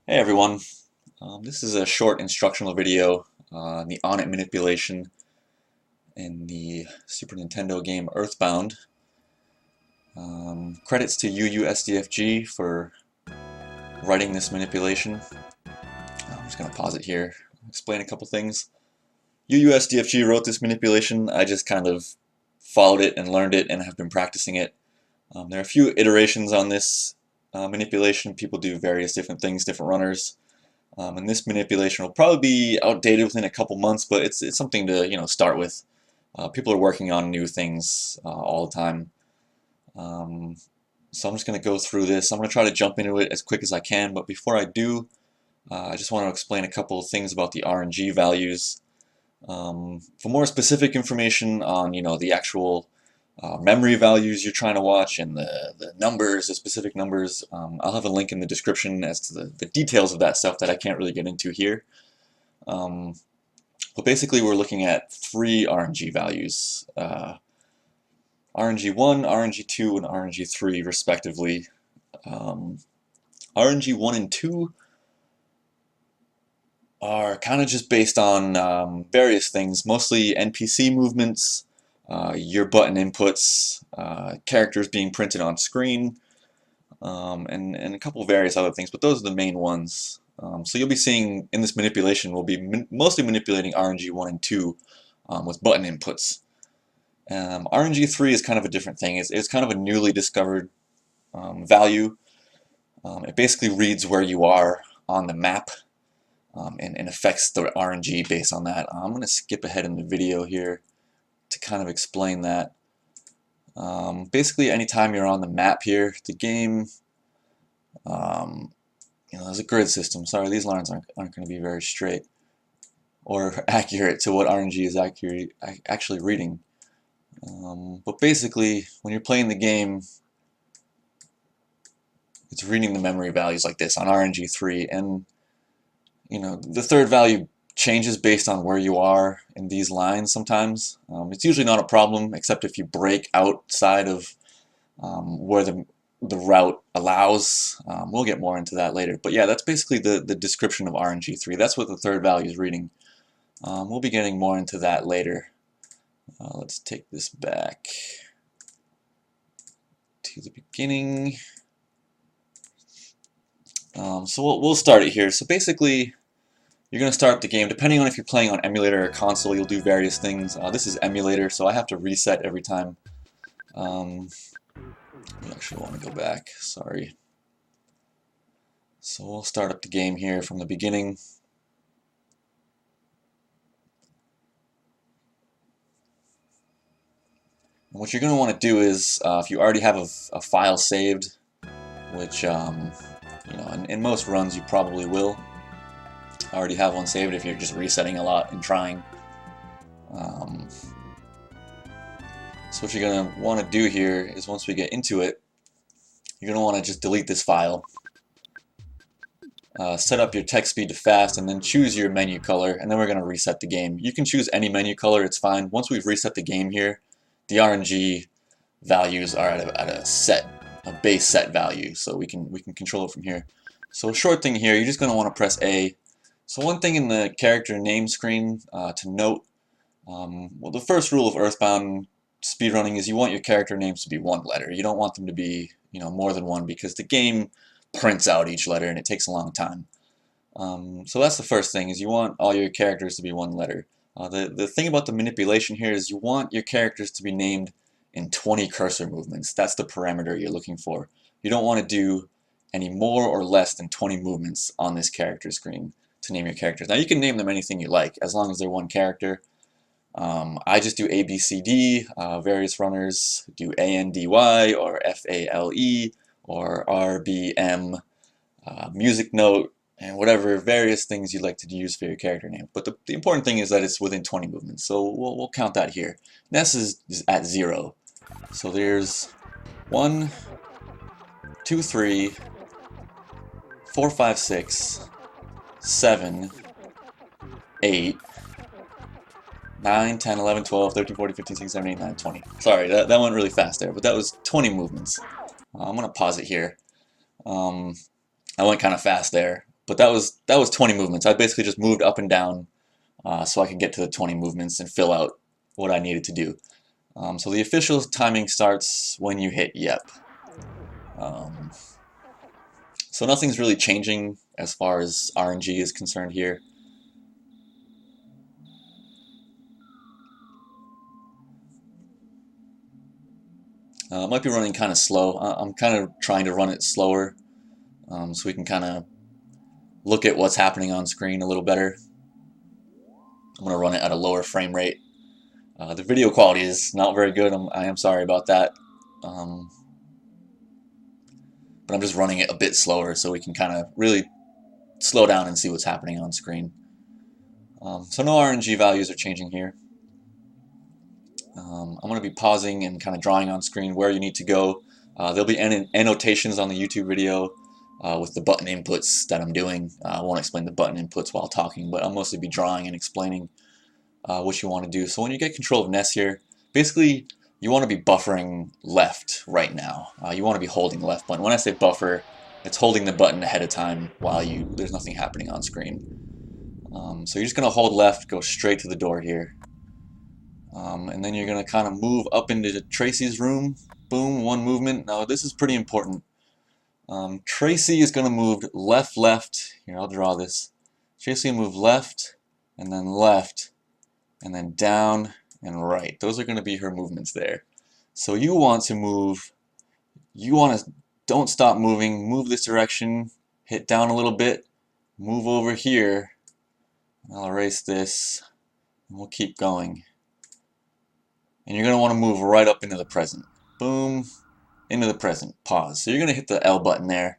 Hey everyone, this is a short instructional video on the Onett manipulation in the Super Nintendo game EarthBound. Credits to UUSDFG for writing this manipulation. I'm just going to pause it here, explain a couple things. UUSDFG wrote this manipulation. I just kind of followed it and learned it and have been practicing it. There are a few iterations on this manipulation. People do various different things, different runners. And this manipulation will probably be outdated within a couple months, but it's something to start with. People are working on new things all the time. So I'm just going to go through this. I'm going to try to jump into it as quick as I can, but before I do, I just want to explain a couple of things about the RNG values. For more specific information on the actual memory values you're trying to watch and the numbers, the specific numbers, I'll have a link in the description as to the details of that stuff that I can't really get into here. But basically we're looking at three RNG values, RNG1, RNG2, and RNG3 respectively. RNG1 and 2 are kind of just based on various things, mostly NPC movements, your button inputs, characters being printed on screen, and a couple of various other things, but those are the main ones. So you'll be seeing in this manipulation, we'll be mostly manipulating RNG 1 and 2 with button inputs. RNG 3 is kind of a different thing. It's kind of a newly discovered value. It basically reads where you are on the map and affects the RNG based on that. I'm going to skip ahead in the video here to kind of explain that. Basically, anytime you're on the map here, the game, there's a grid system. Sorry, these lines aren't going to be very straight or accurate to what RNG is actually reading. But basically, when you're playing the game, it's reading the memory values like this on RNG3, and the third value changes based on where you are in these lines sometimes. It's usually not a problem, except if you break outside of where the route allows. We'll get more into that later. But yeah, that's basically the description of RNG3. That's what the third value is reading. We'll be getting more into that later. Let's take this back to the beginning. So we'll start it here. So basically, you're going to start the game. Depending on if you're playing on emulator or console, you'll do various things. This is emulator, so I have to reset every time. I actually want to go back. Sorry. So we'll start up the game here from the beginning. And what you're going to want to do is, if you already have a file saved, which in most runs you probably will already have one saved if you're just resetting a lot and trying. So what you're going to want to do here is, once we get into it, you're going to want to just delete this file. Set up your text speed to fast, and then choose your menu color, and then we're going to reset the game. You can choose any menu color, it's fine. Once we've reset the game here, the RNG values are at a base set value, so we can control it from here. So a short thing here, you're just going to want to press A. So one thing in the character name screen to note, well, the first rule of EarthBound speedrunning is you want your character names to be one letter. You don't want them to be more than one, because the game prints out each letter and it takes a long time. So that's the first thing, is you want all your characters to be one letter. The thing about the manipulation here is you want your characters to be named in 20 cursor movements. That's the parameter you're looking for. You don't want to do any more or less than 20 movements on this character screen to name your characters. Now you can name them anything you like, as long as they're one character. I just do A, B, C, D. Various runners do A, N, D, Y, or F, A, L, E, or R, B, M, music note, and whatever various things you'd like to use for your character name. But the important thing is that it's within 20 movements, so we'll count that here. And this is at 0. So there's 1, 2, 3, 4, 5, 6, 7, 8, 9, 10, 11, 12, 13, 14, 15, 16, 17, 18, 19, 20. Sorry, that went really fast there, but that was 20 movements. I'm going to pause it here. I went kind of fast there, But that was 20 movements. I basically just moved up and down so I could get to the 20 movements and fill out what I needed to do. So the official timing starts when you hit yep. So nothing's really changing as far as RNG is concerned here. It might be running kind of slow. I'm kind of trying to run it slower so we can kind of look at what's happening on screen a little better. I'm going to run it at a lower frame rate. The video quality is not very good. I am sorry about that. But I'm just running it a bit slower so we can kind of really slow down and see what's happening on screen. So no RNG values are changing here. I'm going to be pausing and kind of drawing on screen where you need to go. There'll be annotations on the YouTube video with the button inputs that I'm doing. I won't explain the button inputs while talking, but I'll mostly be drawing and explaining what you want to do. So when you get control of Ness here, basically you want to be buffering left right now. You want to be holding the left button. When I say buffer, it's holding the button ahead of time while there's nothing happening on screen. So you're just going to hold left, go straight to the door here. And then you're going to kind of move up into Tracy's room. Boom, one movement. Now this is pretty important. Tracy is going to move left, left. Here, I'll draw this. Tracy will move left, and then down and right. Those are going to be her movements there. So you want to move, don't stop moving, move this direction, hit down a little bit, move over here. I'll erase this, and we'll keep going. And you're going to want to move right up into the present. Boom, into the present, pause. So you're going to hit the L button there.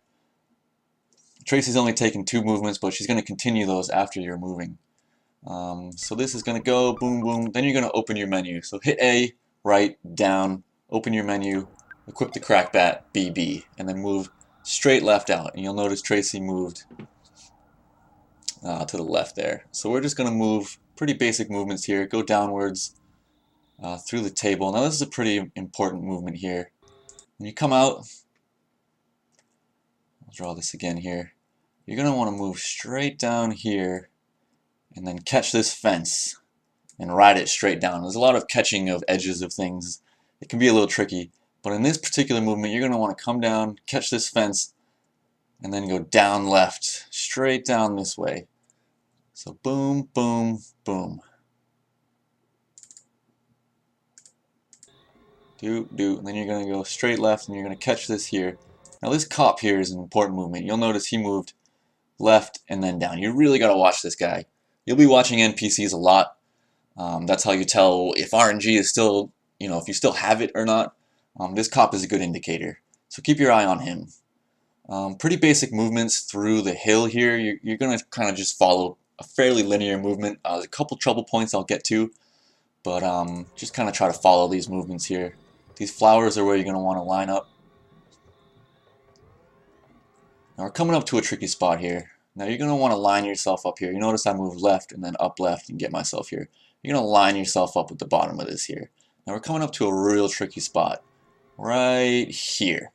Tracy's only taken 2 movements, but she's going to continue those after you're moving. So this is going to go, boom, boom. Then you're going to open your menu. So hit A, right, down, open your menu, equip the crackbat, BB, and then move straight left out. And you'll notice Tracy moved to the left there. So we're just going to move pretty basic movements here. Go downwards through the table. Now this is a pretty important movement here. When you come out, I'll draw this again here. You're going to want to move straight down here and then catch this fence and ride it straight down. There's a lot of catching of edges of things. It can be a little tricky, but in this particular movement you're going to want to come down, catch this fence, and then go down left, straight down this way. So boom, boom, boom. Do, and then you're going to go straight left and you're going to catch this here. Now this cop here is an important movement. You'll notice he moved left and then down. You really got to watch this guy. You'll be watching NPCs a lot. That's how you tell if RNG is still, if you still have it or not. This cop is a good indicator. So keep your eye on him. Pretty basic movements through the hill here. You're going to kind of just follow a fairly linear movement. There's a couple trouble points I'll get to, but just kind of try to follow these movements here. These flowers are where you're going to want to line up. Now we're coming up to a tricky spot here. Now you're going to want to line yourself up here. You notice I moved left and then up left and get myself here. You're going to line yourself up at the bottom of this here. Now we're coming up to a real tricky spot. Right here.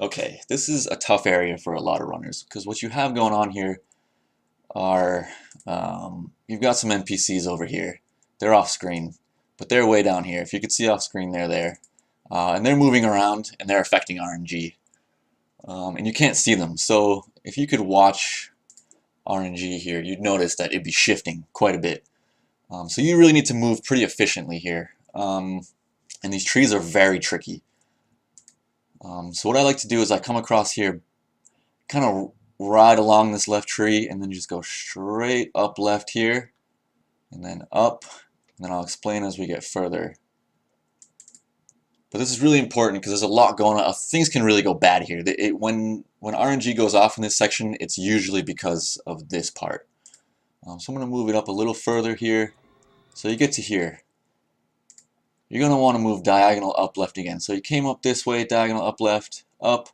Okay, this is a tough area for a lot of runners because what you have going on here are, you've got some NPCs over here. They're off screen, but they're way down here. If you could see off screen, they're there. And they're moving around and they're affecting RNG. And you can't see them. So if you could watch RNG here, you'd notice that it'd be shifting quite a bit. So you really need to move pretty efficiently here. And these trees are very tricky. So what I like to do is I come across here, kind of ride along this left tree and then just go straight up left here and then up, and then I'll explain as we get further. But this is really important because there's a lot going on. Things can really go bad here. When RNG goes off in this section, it's usually because of this part. So I'm going to move it up a little further here. So you get to here. You're going to want to move diagonal up left again. So you came up this way, diagonal up left, up,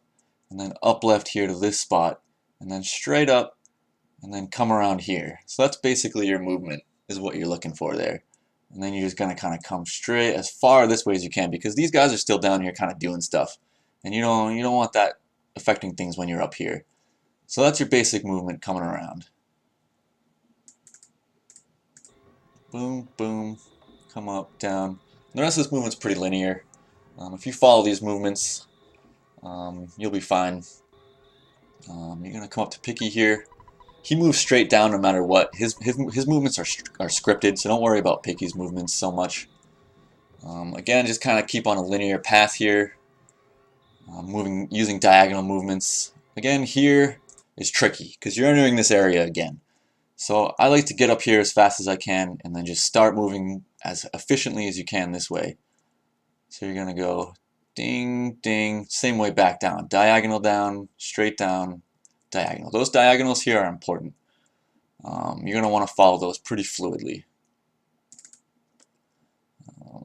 and then up left here to this spot, and then straight up, and then come around here. So that's basically your movement, is what you're looking for there. And then you're just going to kind of come straight as far this way as you can because these guys are still down here kind of doing stuff. And you don't want that affecting things when you're up here. So that's your basic movement coming around. Boom, boom, come up, down. And the rest of this movement's pretty linear. If you follow these movements, you'll be fine. You're going to come up to Picky here. He moves straight down no matter what. His movements are scripted, so don't worry about Picky's movements so much. Again, just kind of keep on a linear path here. Using diagonal movements. Again, here is tricky because you're entering this area again. So I like to get up here as fast as I can and then just start moving as efficiently as you can this way. So you're going to go ding, ding, same way back down. Diagonal down, straight down, diagonal. Those diagonals here are important. You're going to want to follow those pretty fluidly.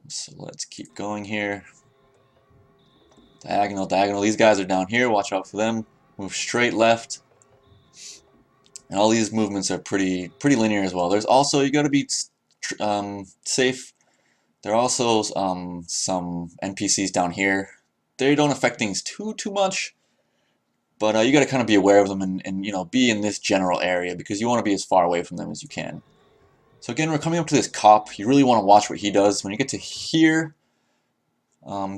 So let's keep going here. Diagonal, diagonal. These guys are down here. Watch out for them. Move straight left. And all these movements are pretty linear as well. There's also, you got to be safe. There are also some NPCs down here. They don't affect things too much, but you got to kind of be aware of them and you know, be in this general area because you want to be as far away from them as you can. So again, we're coming up to this cop. You really want to watch what he does. When you get to here,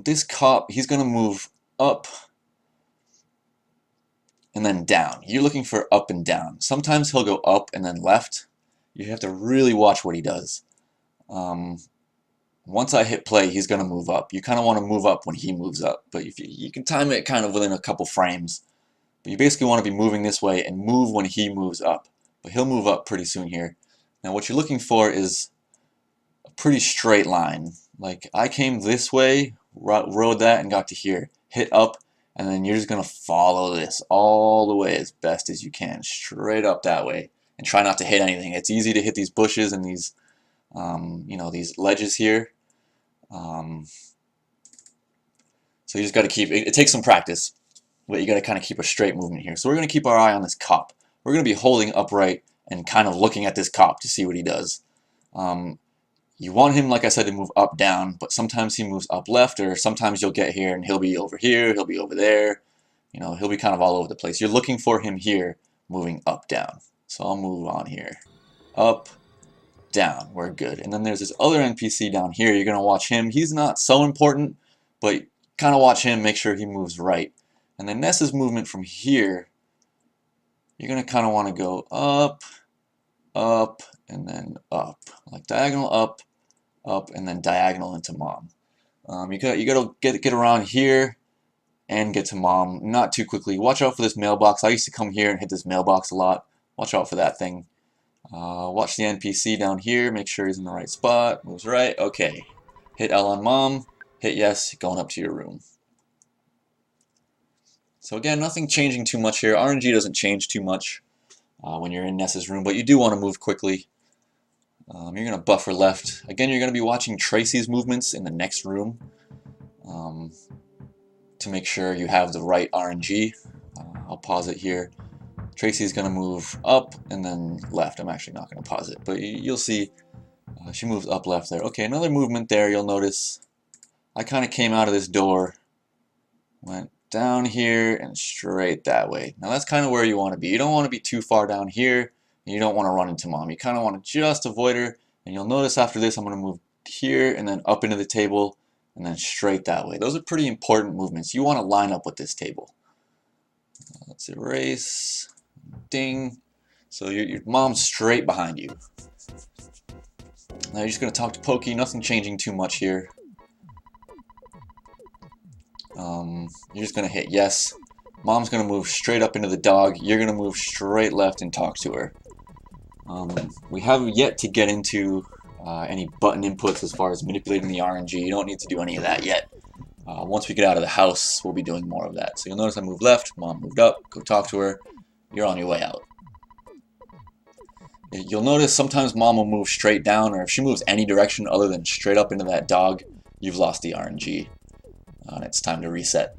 this cop, he's going to move up and then down. You're looking for up and down. Sometimes he'll go up and then left. You have to really watch what he does. Once I hit play, he's going to move up. You kind of want to move up when he moves up, but if you can time it kind of within a couple frames. But you basically want to be moving this way and move when he moves up. But he'll move up pretty soon here. Now what you're looking for is a pretty straight line. Like I came this way, rode that, and got to here. Hit up, and then you're just going to follow this all the way as best as you can, straight up that way. And try not to hit anything. It's easy to hit these bushes and these, you know, these ledges here. So you just got to keep, it takes some practice, but you got to kind of keep a straight movement here. So we're going to keep our eye on this cop. We're going to be holding upright and kind of looking at this cop to see what he does. You want him, like I said, to move up, down, but sometimes he moves up left, or sometimes you'll get here and he'll be over here, he'll be over there. You know, he'll be kind of all over the place. You're looking for him here, moving up, down. So I'll move on here. Up, down, we're good. And then there's this other NPC down here. You're going to watch him. He's not so important, but kind of watch him, make sure he moves right. And then Ness's movement from here, you're going to kind of want to go up, up, and then up. Like diagonal up, up, and then diagonal into mom. You got to get around here and get to mom. Not too quickly. Watch out for this mailbox. I used to come here and hit this mailbox a lot. Watch out for that thing. Watch the NPC down here, make sure he's in the right spot, moves right, okay. Hit L on mom, hit yes, going up to your room. So again, nothing changing too much here. RNG doesn't change too much when you're in Ness's room, but you do want to move quickly. You're going to buffer left. Again, you're going to be watching Tracy's movements in the next room to make sure you have the right RNG. I'll pause it here. Tracy's going to move up and then left. I'm actually not going to pause it, but you'll see she moves up, left there. Okay, another movement there. You'll notice I kind of came out of this door, went down here and straight that way. Now that's kind of where you want to be. You don't want to be too far down here, and you don't want to run into mom. You kind of want to just avoid her, and you'll notice after this I'm going to move here and then up into the table and then straight that way. Those are pretty important movements. You want to line up with this table. Let's erase. Ding. So your mom's straight behind you. Now you're just going to talk to Pokey. Nothing changing too much here. You're just going to hit yes. Mom's going to move straight up into the dog. You're going to move straight left and talk to her. We have yet to get into any button inputs as far as manipulating the RNG. You don't need to do any of that yet. Once we get out of the house, we'll be doing more of that. So you'll notice I moved left, mom moved up, go talk to her. You're on your way out. You'll notice sometimes mom will move straight down, or if she moves any direction other than straight up into that dog, you've lost the RNG. And it's time to reset.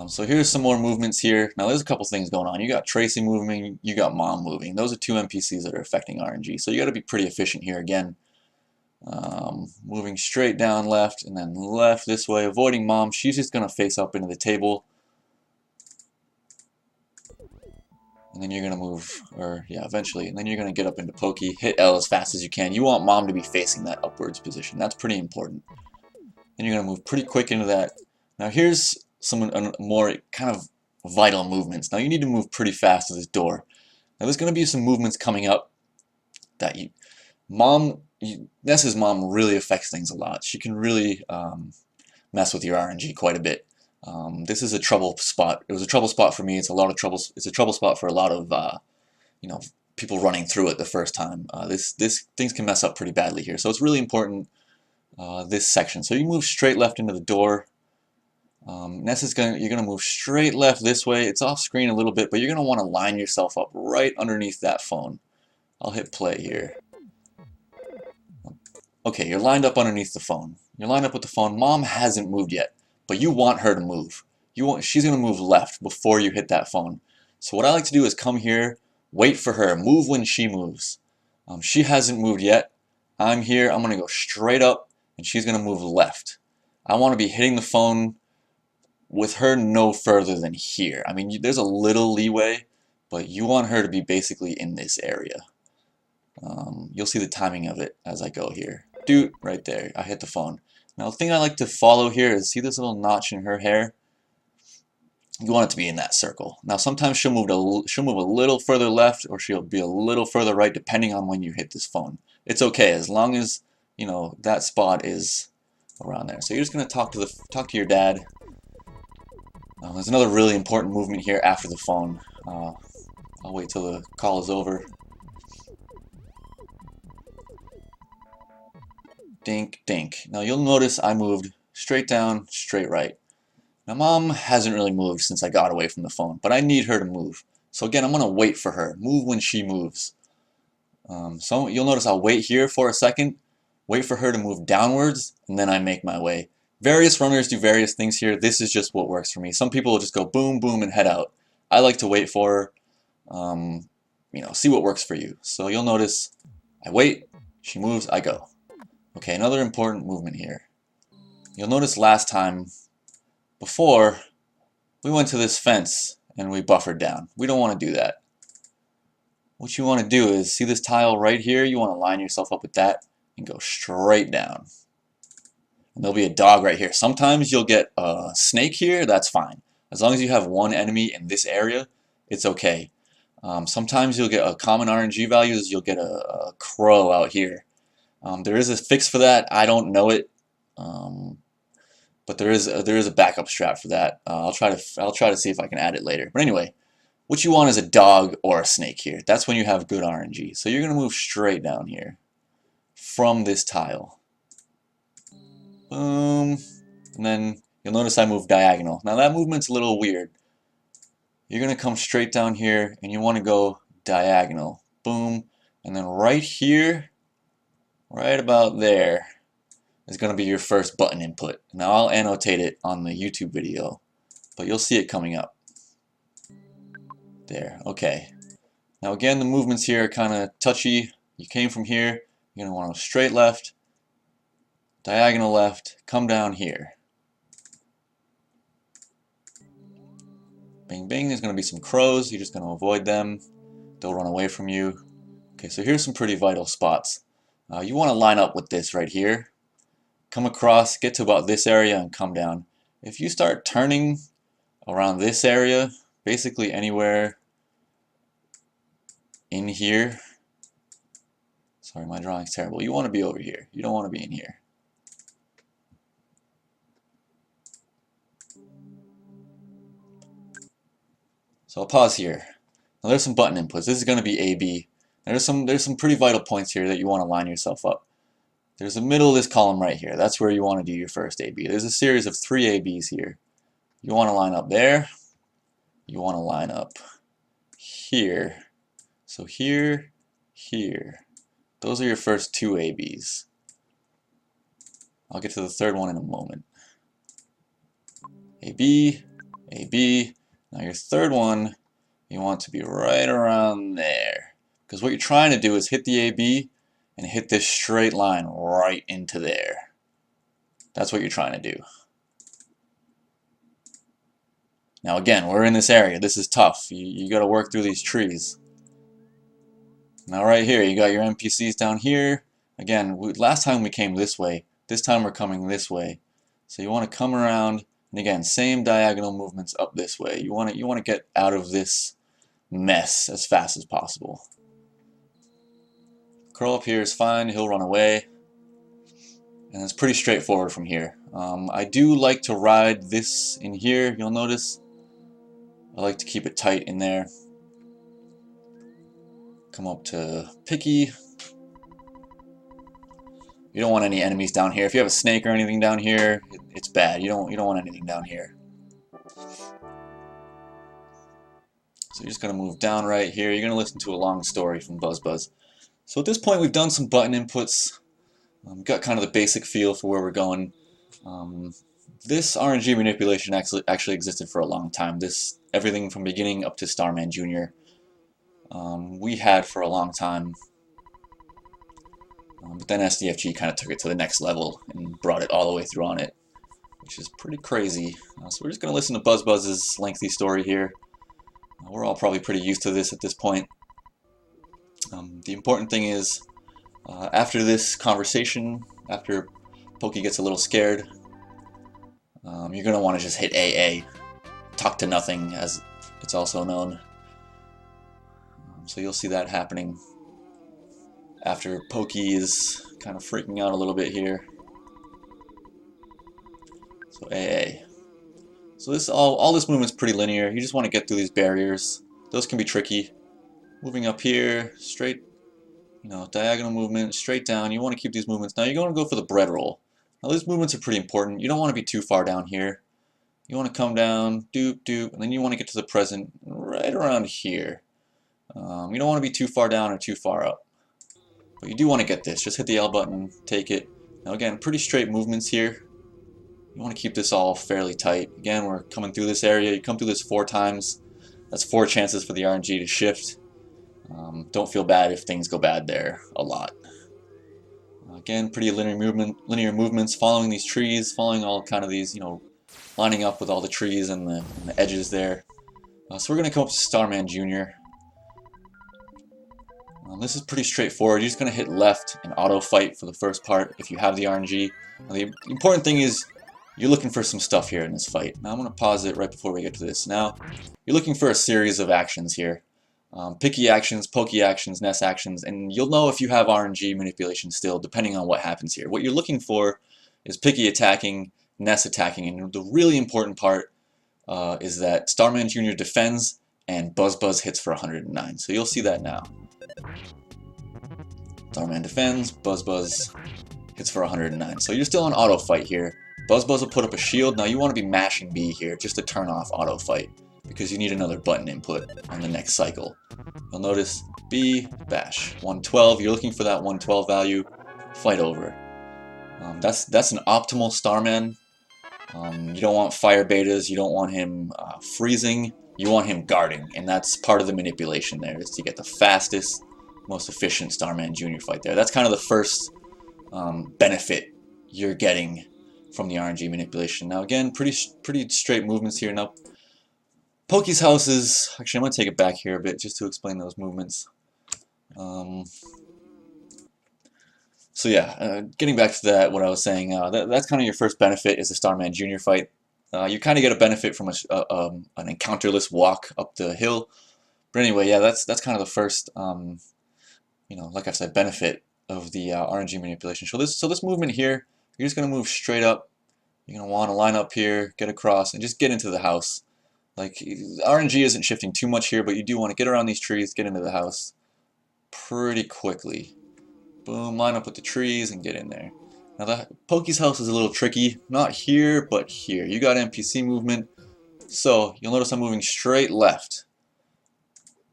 So here's some more movements here. Now there's a couple things going on. You got Tracy moving, you got mom moving. Those are two NPCs that are affecting RNG. So you got to be pretty efficient here again. Moving straight down left and then left this way, avoiding mom. She's just going to face up into the table. And then you're going to move, or yeah, eventually, and then you're going to get up into pokey, hit L as fast as you can. You want mom to be facing that upwards position. That's pretty important. Then you're going to move pretty quick into that. Now here's some more kind of vital movements. Now you need to move pretty fast to this door. Now there's going to be some movements coming up that Ness's mom really affects things a lot. She can really mess with your RNG quite a bit. This is a trouble spot. It was a trouble spot for me. It's a lot of trouble. It's a trouble spot for a lot of people running through it the first time. This things can mess up pretty badly here. So it's really important this section. So you move straight left into the door. You're gonna move straight left this way. It's off screen a little bit, but you're gonna want to line yourself up right underneath that phone. I'll hit play here. Okay, you're lined up underneath the phone. You're lined up with the phone. Mom hasn't moved yet, but you want her to move. She's gonna move left before you hit that phone. So what I like to do is come here, wait for her, move when she moves. She hasn't moved yet. I'm here. I'm gonna go straight up, and she's gonna move left. I want to be hitting the phone with her no further than here. I mean, there's a little leeway, but you want her to be basically in this area. You'll see the timing of it as I go here. Dude, right there, I hit the phone. Now the thing I like to follow here is, see this little notch in her hair? You want it to be in that circle. Now sometimes she'll move a little further left, or she'll be a little further right, depending on when you hit this phone. It's okay as long as that spot is around there. So you're just gonna talk to your dad. There's another really important movement here after the phone. I'll wait till the call is over. Dink, dink. Now you'll notice I moved straight down, straight right. Now mom hasn't really moved since I got away from the phone, but I need her to move. So again, I'm going to wait for her. Move when she moves. So you'll notice I'll wait here for a second, wait for her to move downwards, and then I make my way. Various runners do various things here. This is just what works for me. Some people will just go boom, boom, and head out. I like to wait for her, see what works for you. So you'll notice I wait, she moves, I go. Okay, another important movement here. You'll notice last time, before, we went to this fence and we buffered down. We don't want to do that. What you want to do is, see this tile right here? You want to line yourself up with that and go straight down. And there'll be a dog right here. Sometimes you'll get a snake here, that's fine. As long as you have one enemy in this area, it's okay. Sometimes you'll get a common RNG values, you'll get a crow out here. There is a fix for that. I don't know it, but there is a backup strat for that. I'll try to see if I can add it later. But anyway, what you want is a dog or a snake here. That's when you have good RNG. So you're gonna move straight down here from this tile. Boom, and then you'll notice I move diagonal. Now that movement's a little weird. You're gonna come straight down here, and you want to go diagonal. Boom, and then right here. Right about there is going to be your first button input. Now I'll annotate it on the YouTube video, but you'll see it coming up. There, okay. Now again, the movements here are kind of touchy. You came from here, you're going to want to go straight left, diagonal left, come down here. Bing, bing, there's going to be some crows. You're just going to avoid them. They'll run away from you. Okay, so here's some pretty vital spots. You want to line up with this right here. Come across, get to about this area, and come down. If you start turning around this area, basically anywhere in here, sorry, my drawing's terrible. You want to be over here. You don't want to be in here. So I'll pause here. Now there's some button inputs. This is going to be AB. There's some pretty vital points here that you want to line yourself up. There's the middle of this column right here. That's where you want to do your first AB. There's a series of 3 ABs here. You want to line up there. You want to line up here. So here, here. Those are your first 2 ABs. I'll get to the third one in a moment. AB, AB. Now your third one, you want to be right around there. Because what you're trying to do is hit the AB and hit this straight line right into there. That's what you're trying to do. Now again, we're in this area. This is tough. You got to work through these trees. Now right here, you got your NPCs down here. Again, last time we came this way. This time we're coming this way. So you want to come around, and again, same diagonal movements up this way. You want to get out of this mess as fast as possible. Curl up here is fine. He'll run away. And it's pretty straightforward from here. I do like to ride this in here, you'll notice. I like to keep it tight in there. Come up to Picky. You don't want any enemies down here. If you have a snake or anything down here, it's bad. You don't want anything down here. So you're just gonna move down right here. You're gonna listen to a long story from Buzz. So at this point, we've done some button inputs. Got kind of the basic feel for where we're going. This RNG manipulation actually existed for a long time. Everything from beginning up to Starman Jr. We had for a long time. But then SDFG kind of took it to the next level and brought it all the way through Onett, which is pretty crazy. So we're just going to listen to Buzz's lengthy story here. We're all probably pretty used to this at this point. The important thing is, after this conversation, after Pokey gets a little scared, you're going to want to just hit AA. Talk to nothing, as it's also known. So you'll see that happening after Pokey is kind of freaking out a little bit here. So AA. So all this movement's pretty linear. You just want to get through these barriers. Those can be tricky. Moving up here, straight, diagonal movement, straight down. You want to keep these movements. Now you're going to go for the bread roll. Now these movements are pretty important. You don't want to be too far down here. You want to come down, doop, doop, and then you want to get to the present right around here. You don't want to be too far down or too far up. But you do want to get this. Just hit the L button, take it. Now again, pretty straight movements here. You want to keep this all fairly tight. Again, we're coming through this area. You come through this 4 times. That's 4 chances for the RNG to shift. Don't feel bad if things go bad there a lot. Again, pretty linear movements, following these trees, following all kind of these, lining up with all the trees and the edges there. So we're going to come up to Starman Jr. This is pretty straightforward. You're just going to hit left and auto fight for the first part if you have the RNG. Now, the important thing is you're looking for some stuff here in this fight. Now I'm going to pause it right before we get to this. Now you're looking for a series of actions here. Picky actions, Pokey actions, Ness actions, and you'll know if you have RNG manipulation still depending on what happens here. What you're looking for is Picky attacking, Ness attacking, and the really important part is that Starman Jr. defends and Buzz hits for 109. So you'll see that now. Starman defends, Buzz hits for 109. So you're still on auto fight here. Buzz will put up a shield. Now you want to be mashing B here just to turn off auto fight because you need another button input on the next cycle. You'll notice B, bash, 112. You're looking for that 112 value. Fight over. That's an optimal Starman. You don't want fire betas. You don't want him freezing. You want him guarding, and that's part of the manipulation there, is to get the fastest, most efficient Starman Jr. fight there. That's kind of the first benefit you're getting from the RNG manipulation. Now again, pretty straight movements here. Now, Pokey's house is... Actually, I'm going to take it back here a bit just to explain those movements. So yeah, getting back to that, what I was saying, that's kind of your first benefit is the Starman Jr. fight. You kind of get a benefit from an encounterless walk up the hill. But anyway, yeah, that's kind of the first, like I said, benefit of the RNG manipulation. So this movement here, you're just going to move straight up. You're going to want to line up here, get across, and just get into the house. Like, RNG isn't shifting too much here, but you do want to get around these trees, get into the house pretty quickly. Boom, line up with the trees and get in there. Now the Pokey's house is a little tricky. Not here, but here. You got NPC movement. So you'll notice I'm moving straight left.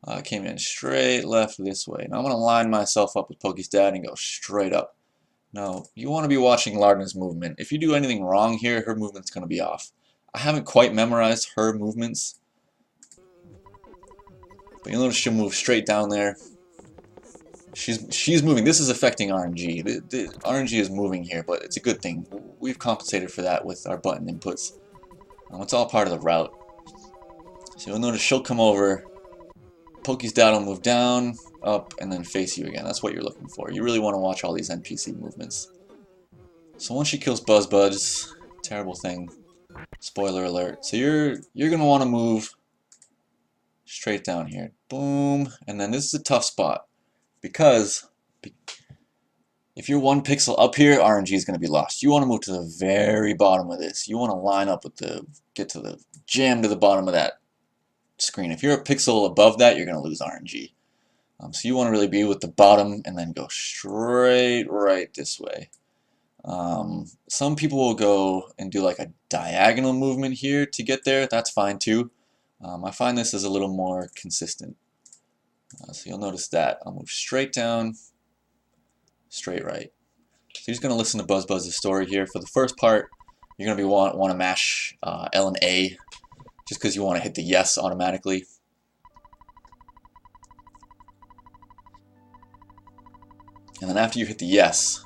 I came in straight left this way. Now I'm going to line myself up with Pokey's dad and go straight up. Now you want to be watching Lardna's movement. If you do anything wrong here, her movement's going to be off. I haven't quite memorized her movements. But you'll notice she'll move straight down there. She's moving. This is affecting RNG. The RNG is moving here, but it's a good thing. We've compensated for that with our button inputs. It's all part of the route. So you'll notice she'll come over, Pokey's dad will move down, up, and then face you again. That's what you're looking for. You really want to watch all these NPC movements. So once she kills Buzz, terrible thing. Spoiler alert. So you're gonna want to move straight down here. Boom. And then this is a tough spot because if you're 1 pixel up here, RNG is gonna be lost. You want to move to the very bottom of this. You want to line up with get to the jam to the bottom of that screen. If you're a pixel above that, you're gonna lose RNG. So you want to really be with the bottom and then go straight right this way. Some people will go and do like a diagonal movement here to get there. That's fine too. I find this is a little more consistent. So you'll notice that. I'll move straight down, straight right. So you're just going to listen to Buzz's story here. For the first part, you're going to want to mash L and A just because you want to hit the yes automatically. And then after you hit the yes,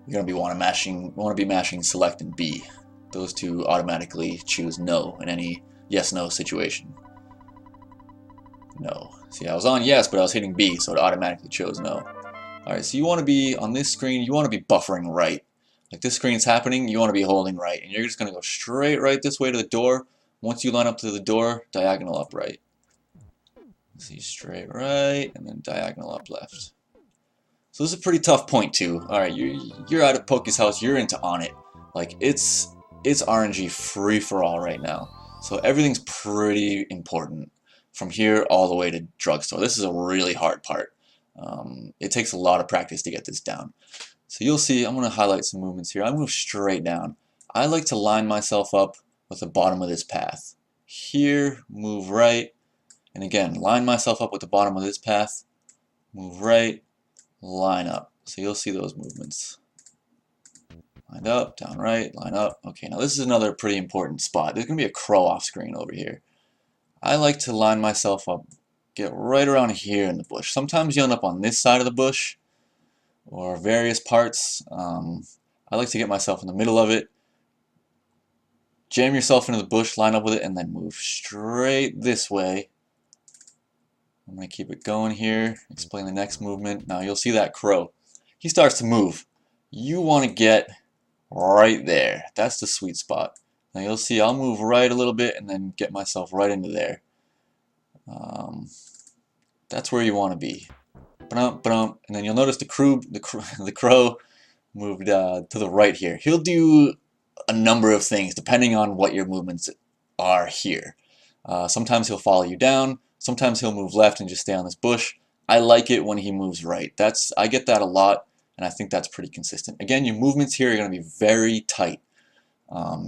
you're going to want to be mashing select and B. Those two automatically choose no in any yes/no situation. No. See, I was on yes, but I was hitting B, so it automatically chose no. Alright, so you want to be on this screen, you want to be buffering right. Like this screen's happening, you want to be holding right. And you're just going to go straight right this way to the door. Once you line up to the door, diagonal up right. See, straight right, and then diagonal up left. So this is a pretty tough point too. Alright, you're out of Pokey's house, you're into Onett. Like it's RNG free for all right now. So everything's pretty important from here all the way to drugstore. This is a really hard part. It takes a lot of practice to get this down. So you'll see, I'm going to highlight some movements here. I move straight down. I like to line myself up with the bottom of this path. Here, move right, and again, line myself up with the bottom of this path, move right, line up. So you'll see those movements. Line up, down right, line up. Okay, now this is another pretty important spot. There's going to be a crow off screen over here. I like to line myself up, get right around here in the bush. Sometimes you end up on this side of the bush or various parts. I like to get myself in the middle of it. Jam yourself into the bush, line up with it, and then move straight this way. I'm going to keep it going here, explain the next movement. Now you'll see that crow. He starts to move. You want to get right there. That's the sweet spot. Now you'll see I'll move right a little bit and then get myself right into there. That's where you want to be. And then you'll notice the crow moved to the right here. He'll do a number of things depending on what your movements are here. Sometimes he'll follow you down. Sometimes he'll move left and just stay on this bush. I like it when he moves right. I get that a lot, and I think that's pretty consistent. Again, your movements here are going to be very tight.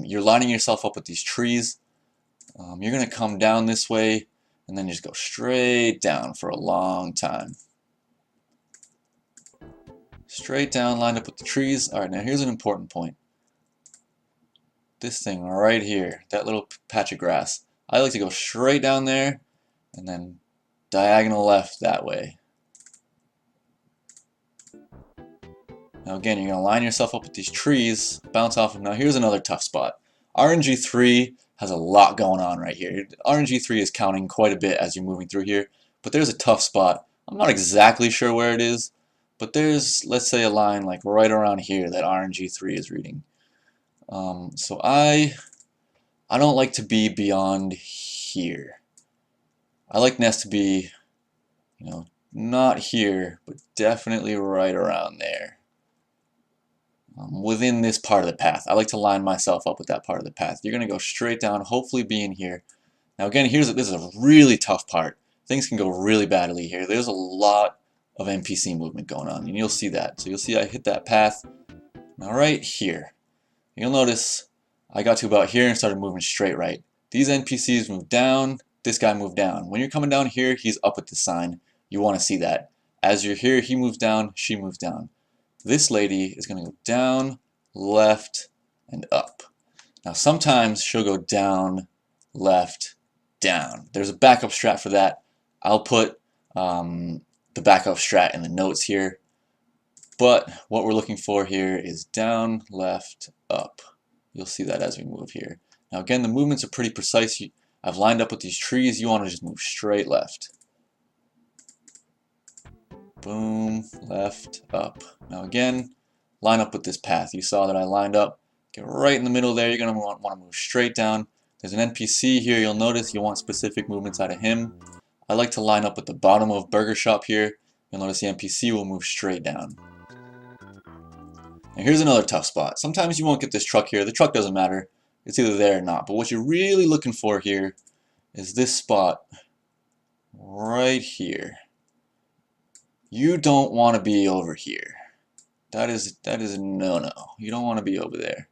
You're lining yourself up with these trees. You're going to come down this way and then just go straight down for a long time. Straight down, lined up with the trees. Alright, now here's an important point. This thing right here, that little patch of grass. I like to go straight down there and then diagonal left that way. Now again, you're going to line yourself up with these trees, bounce off them. Now here's another tough spot. RNG 3 has a lot going on right here. RNG 3 is counting quite a bit as you're moving through here, but there's a tough spot. I'm not exactly sure where it is, but there's, let's say, a line like right around here that RNG 3 is reading. So I don't like to be beyond here. I like Nest to be, not here, but definitely right around there. Within this part of the path. I like to line myself up with that part of the path. You're going to go straight down, hopefully be in here. Now again, this is a really tough part. Things can go really badly here. There's a lot of NPC movement going on, and you'll see that. So you'll see I hit that path. Now right here, you'll notice I got to about here and started moving straight right. These NPCs moved down, this guy moved down. When you're coming down here, he's up at the sign. You want to see that. As you're here, he moves down, she moves down. This lady is going to go down, left, and up. Now sometimes she'll go down, left, down. There's a backup strat for that. I'll put the backup strat in the notes here. But what we're looking for here is down, left, up. You'll see that as we move here. Now again, the movements are pretty precise. I've lined up with these trees. You want to just move straight left. Boom, left, up. Now again, line up with this path. You saw that I lined up. Get right in the middle there. You're going to want to move straight down. There's an NPC here. You'll notice you want specific movements out of him. I like to line up at the bottom of Burger Shop here. You'll notice the NPC will move straight down. Now here's another tough spot. Sometimes you won't get this truck here. The truck doesn't matter. It's either there or not. But what you're really looking for here is this spot right here. You don't want to be over here. That is a no-no. You don't want to be over there.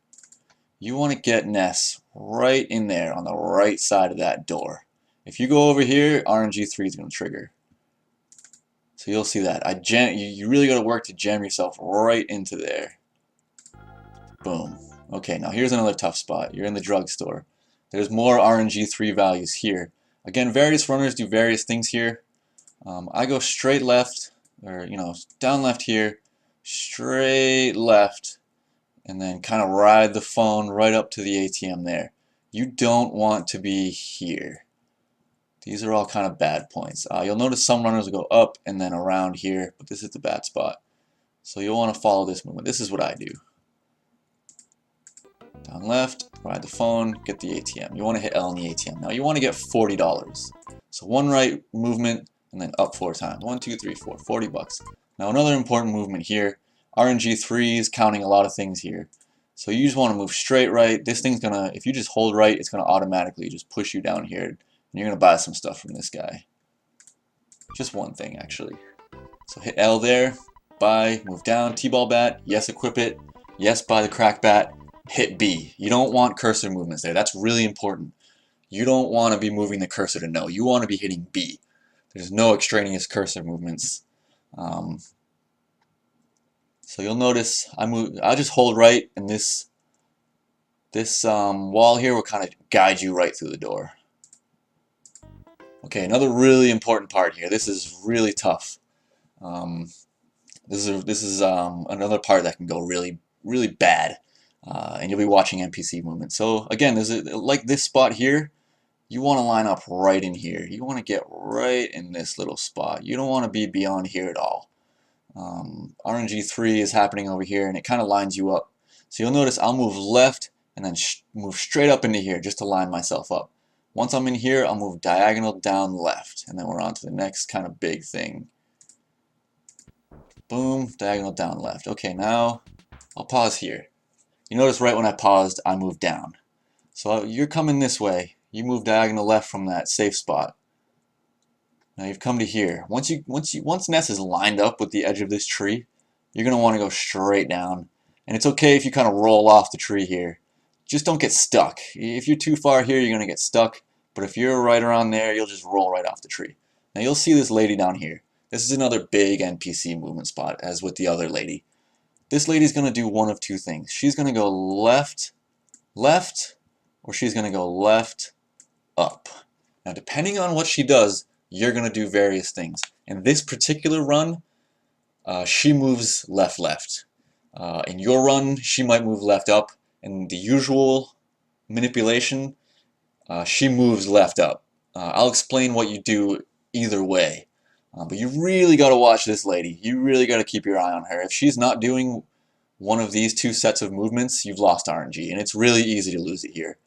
You want to get Ness right in there on the right side of that door. If you go over here, RNG3 is going to trigger. So you'll see that. You really got to work to jam yourself right into there. Boom. Okay, now here's another tough spot. You're in the drugstore. There's more RNG3 values here. Again, various runners do various things here. I go straight left, or down left here, straight left, and then kind of ride the phone right up to the ATM there. You don't want to be here. These are all kind of bad points. You'll notice some runners will go up and then around here, but this is the bad spot. So you'll want to follow this movement. This is what I do. Down left, ride the phone, get the ATM. You want to hit L in the ATM. Now you want to get $40. So one right movement and then up 4 times. 1, 2, 3, 4, 40 bucks. Now another important movement here. RNG3 is counting a lot of things here. So you just want to move straight right. This thing's gonna, if you just hold right, it's gonna automatically just push you down here. And you're gonna buy some stuff from this guy. Just one thing actually. So hit L there, buy, move down, T-ball bat, yes equip it, yes buy the crack bat, hit B. You don't want cursor movements there. That's really important. You don't want to be moving the cursor to no. You want to be hitting B. There's no extraneous cursor movements. So you'll notice I just hold right, and this wall here will kind of guide you right through the door. Okay, another really important part here. This is really tough. This is another part that can go really bad. And you'll be watching NPC movement. So again, like this spot here, you want to line up right in here. You want to get right in this little spot. You don't want to be beyond here at all. RNG3 is happening over here, and it kind of lines you up. So you'll notice I'll move left and then move straight up into here just to line myself up. Once I'm in here, I'll move diagonal down left, and then we're on to the next kind of big thing. Boom, diagonal down left. Okay, now I'll pause here. You notice right when I paused, I moved down. So you're coming this way. You move diagonal left from that safe spot. Now you've come to here. Once Ness is lined up with the edge of this tree, you're going to want to go straight down. And it's okay if you kind of roll off the tree here. Just don't get stuck. If you're too far here, you're going to get stuck. But if you're right around there, you'll just roll right off the tree. Now you'll see this lady down here. This is another big NPC movement spot, as with the other lady. This lady's going to do one of two things. She's going to go left, left, or she's going to go left, up. Now depending on what she does, you're going to do various things. In this particular run, she moves left, left. In your run, she might move left, up. In the usual manipulation, she moves left, up. I'll explain what you do either way. But you really got to watch this lady. You really got to keep your eye on her. If she's not doing one of these two sets of movements, you've lost RNG, and it's really easy to lose it here.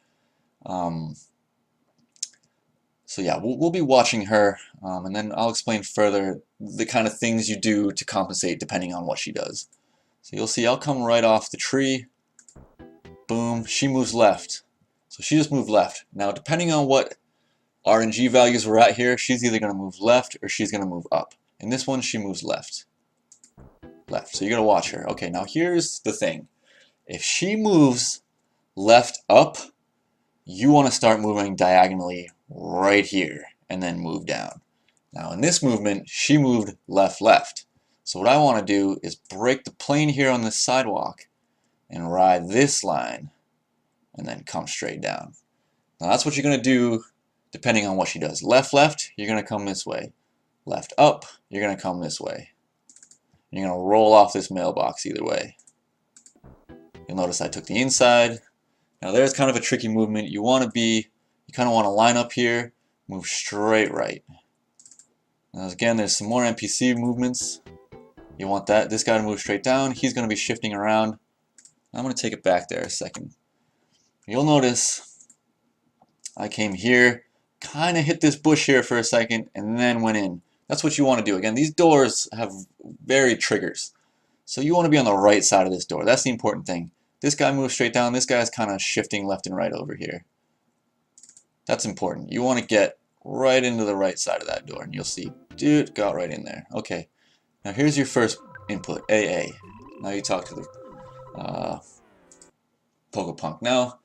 So yeah, we'll be watching her, and then I'll explain further the kind of things you do to compensate depending on what she does. So you'll see I'll come right off the tree. Boom, she moves left. So she just moved left. Now depending on what RNG values we're at here, she's either going to move left or she's going to move up. In this one, she moves left. Left. So you're going to watch her. Okay, now here's the thing. If she moves left up, you want to start moving diagonally right here and then move down. Now in this movement, she moved left, left. So what I want to do is break the plane here on this sidewalk and ride this line and then come straight down. Now that's what you're going to do depending on what she does. Left, left, you're going to come this way. Left, up, you're going to come this way. And you're going to roll off this mailbox either way. You'll notice I took the inside. Now there's kind of a tricky movement. You You kind of want to line up here, move straight right. Now again, there's some more NPC movements. You want this guy to move straight down. He's going to be shifting around. I'm going to take it back there a second. You'll notice I came here, kind of hit this bush here for a second, and then went in. That's what you want to do. Again, these doors have varied triggers. So you want to be on the right side of this door. That's the important thing. This guy moves straight down. This guy's kind of shifting left and right over here. That's important. You want to get right into the right side of that door, and you'll see, dude, got right in there. Okay, now here's your first input, AA. Now you talk to the Pokepunk. Now,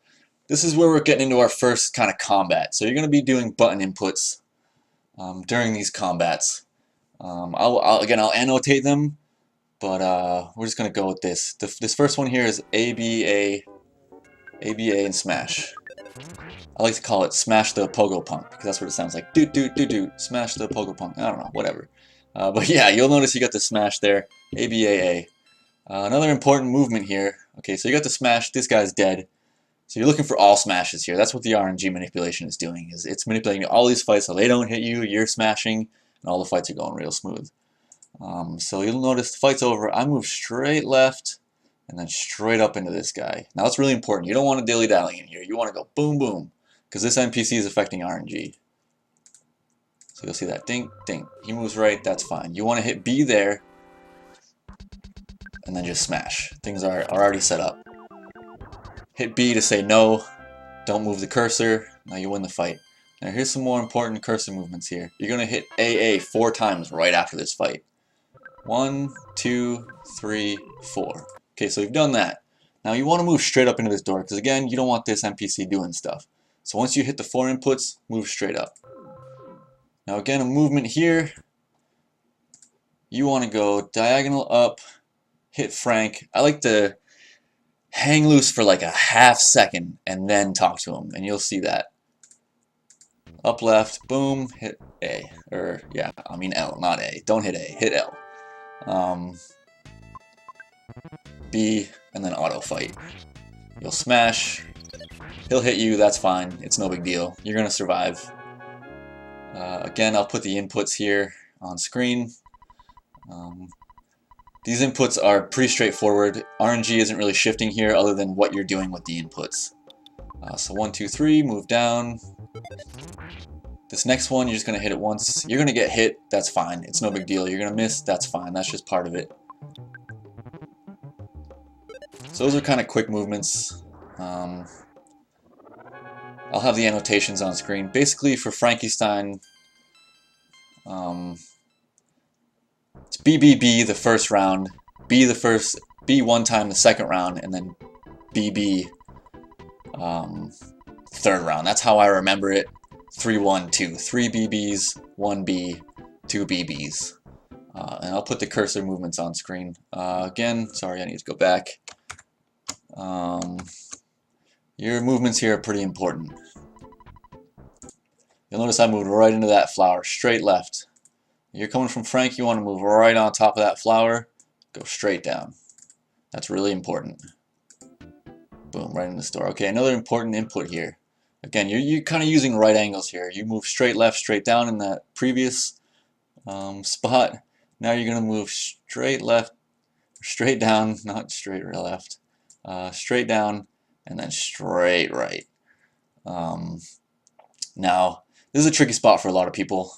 this is where we're getting into our first kind of combat. So you're going to be doing button inputs during these combats. I'll annotate them, but we're just going to go with this. This first one here is ABA, and smash. I like to call it smash the Pokepunk because that's what it sounds like. Do do do do. Smash the Pokepunk. I don't know, whatever. But yeah, you'll notice you got the smash there. ABAA. Another important movement here. Okay, so you got the smash. This guy's dead. So you're looking for all smashes here. That's what the RNG manipulation is doing. It's manipulating all these fights so they don't hit you. You're smashing, and all the fights are going real smooth. So you'll notice the fight's over. I move straight left and then straight up into this guy. Now that's really important. You don't want to dilly-dally in here. You want to go boom boom because this NPC is affecting RNG. So you'll see that ding ding. He moves right. That's fine. You want to hit B there and then just smash. Things are already set up. Hit B to say no, don't move the cursor, now you win the fight. Now here's some more important cursor movements here. You're going to hit AA 4 times right after this fight. 1, 2, 3, 4. Okay, so you've done that. Now you want to move straight up into this door, because again, you don't want this NPC doing stuff. So once you hit the 4 inputs, move straight up. Now again, a movement here, you want to go diagonal up, hit Frank. I like to hang loose for like a half second and then talk to him, and you'll see that. Up left, boom, hit A. Or, yeah, I mean L, not A. Don't hit A, hit L. B, and then auto fight. You'll smash. He'll hit you, that's fine. It's no big deal. You're going to survive. Again, I'll put the inputs here on screen. These inputs are pretty straightforward. RNG isn't really shifting here other than what you're doing with the inputs. So 1, 2, 3, move down. This next one, you're just going to hit it once. You're going to get hit, that's fine. It's no big deal. You're going to miss, that's fine. That's just part of it. So those are kind of quick movements. I'll have the annotations on screen. Basically, for Frankenstein, it's BBB the first round, B one time the second round, and then BB third round. That's how I remember it. 3, 1, 2. 3 BBs, 1 B, 2 BBs. And I'll put the cursor movements on screen. Again, sorry, I need to go back. Your movements here are pretty important. You'll notice I moved right into that flower, straight left. You're coming from Frank, you want to move right on top of that flower, go straight down. That's really important. Boom, right in the store. Okay, another important input here. Again, you're kind of using right angles here. You move straight left, straight down in that previous spot. Now you're going to move straight left, straight down, not straight or left, straight down, and then straight right. Now, this is a tricky spot for a lot of people.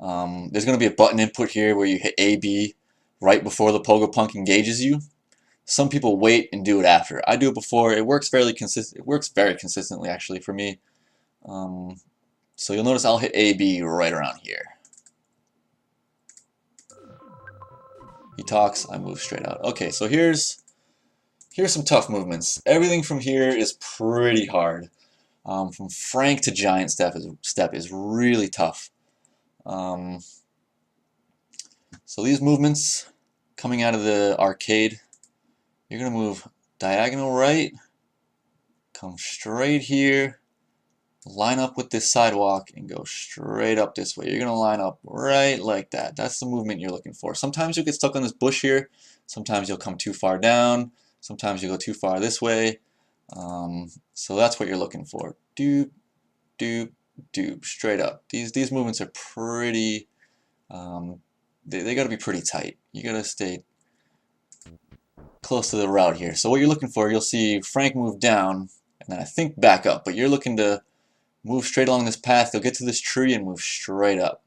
There's going to be a button input here where you hit AB right before the Pokepunk engages you. Some people wait and do it after. I do it before. It works fairly consistent. It works very consistently actually for me. So you'll notice I'll hit AB right around here. He talks, I move straight out. Okay, so here's some tough movements. Everything from here is pretty hard. From Frank to Giant Step is really tough. So these movements coming out of the arcade, you're going to move diagonal right, come straight here, line up with this sidewalk, and go straight up this way. You're going to line up right like that. That's the movement you're looking for. Sometimes you'll get stuck on this bush here. Sometimes you'll come too far down. Sometimes you'll go too far this way. So that's what you're looking for. Doop, doop, doop, straight up. These movements are pretty, they gotta be pretty tight. You gotta stay close to the route here. So what you're looking for, you'll see Frank move down, and then I think back up, but you're looking to move straight along this path. You'll get to this tree and move straight up.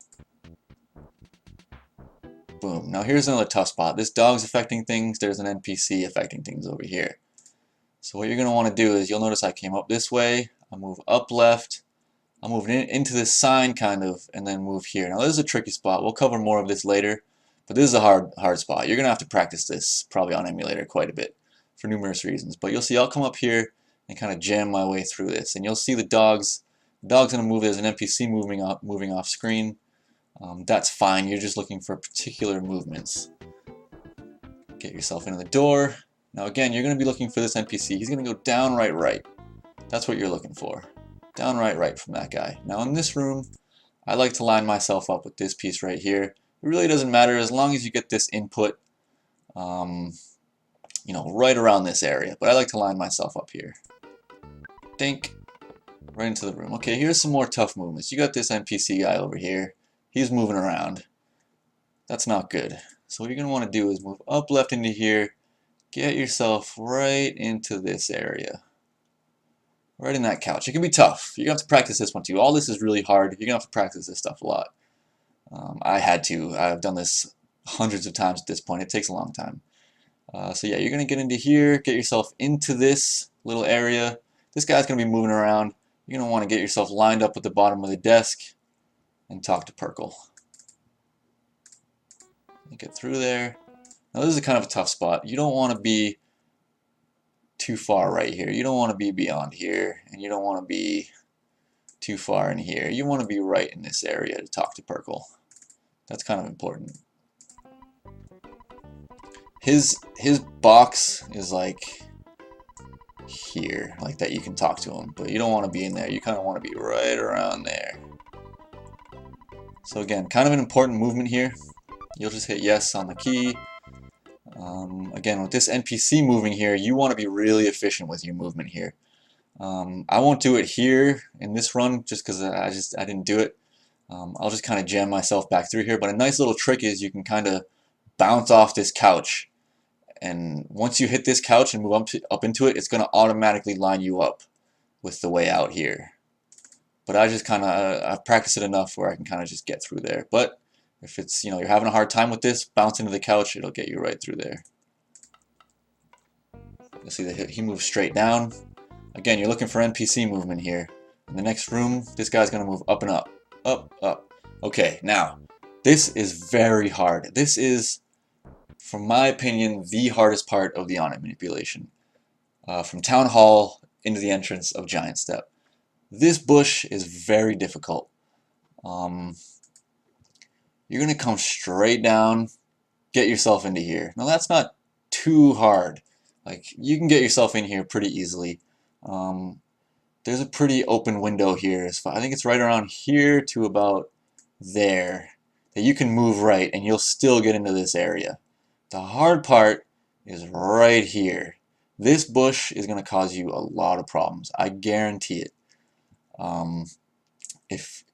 Boom. Now here's another tough spot. This dog's affecting things. There's an NPC affecting things over here. So what you're going to want to do is, you'll notice I came up this way. I'll move up left. I'll move into this sign kind of, and then move here. Now this is a tricky spot. We'll cover more of this later. But this is a hard spot. You're going to have to practice this probably on emulator quite a bit for numerous reasons. But you'll see I'll come up here and kind of jam my way through this. And you'll see the dog's going to move. There's an NPC moving off screen. That's fine. You're just looking for particular movements. Get yourself into the door. Now again, you're going to be looking for this NPC. He's going to go downright right. That's what you're looking for. Downright right from that guy. Now in this room, I like to line myself up with this piece right here. It really doesn't matter as long as you get this input, you know, right around this area. But I like to line myself up here. Dink. Right into the room. Okay, here's some more tough movements. You got this NPC guy over here. He's moving around. That's not good. So what you're going to want to do is move up left into here. Get yourself right into this area. Right in that couch. It can be tough. You're going to have to practice this one too. All this is really hard. You're going to have to practice this stuff a lot. I had to. I've done this hundreds of times at this point. It takes a long time. So yeah, you're going to get into here, get yourself into this little area. This guy's going to be moving around. You're going to want to get yourself lined up at the bottom of the desk and talk to Perkle. Get through there. Now this is kind of a tough spot. You don't want to be too far right here. You don't want to be beyond here, and you don't want to be too far in here. You want to be right in this area to talk to Perkle. That's kind of important. His box is like here, like that you can talk to him, but you don't want to be in there. You kind of want to be right around there. So again, kind of an important movement here. You'll just hit yes on the key. Again, with this NPC moving here, you want to be really efficient with your movement here. I won't do it here in this run just because I didn't do it. I'll just kind of jam myself back through here. But a nice little trick is you can kind of bounce off this couch, and once you hit this couch and move up into it, it's going to automatically line you up with the way out here. But I just kind of I've practiced it enough where I can kind of just get through there. But if it's, you know, you're having a hard time with this, bounce into the couch, it'll get you right through there. You'll see that he moves straight down. Again, you're looking for NPC movement here. In the next room, this guy's going to move up and up. Up, up. Okay, now, this is very hard. This is, from my opinion, the hardest part of the Onett manipulation. From Town Hall into the entrance of Giant Step. This bush is very difficult. You're going to come straight down, get yourself into here. Now that's not too hard. Like, you can get yourself in here pretty easily. There's a pretty open window here. I think it's right around here to about there that you can move right and you'll still get into this area. The hard part is right here. This bush is going to cause you a lot of problems. I guarantee it. If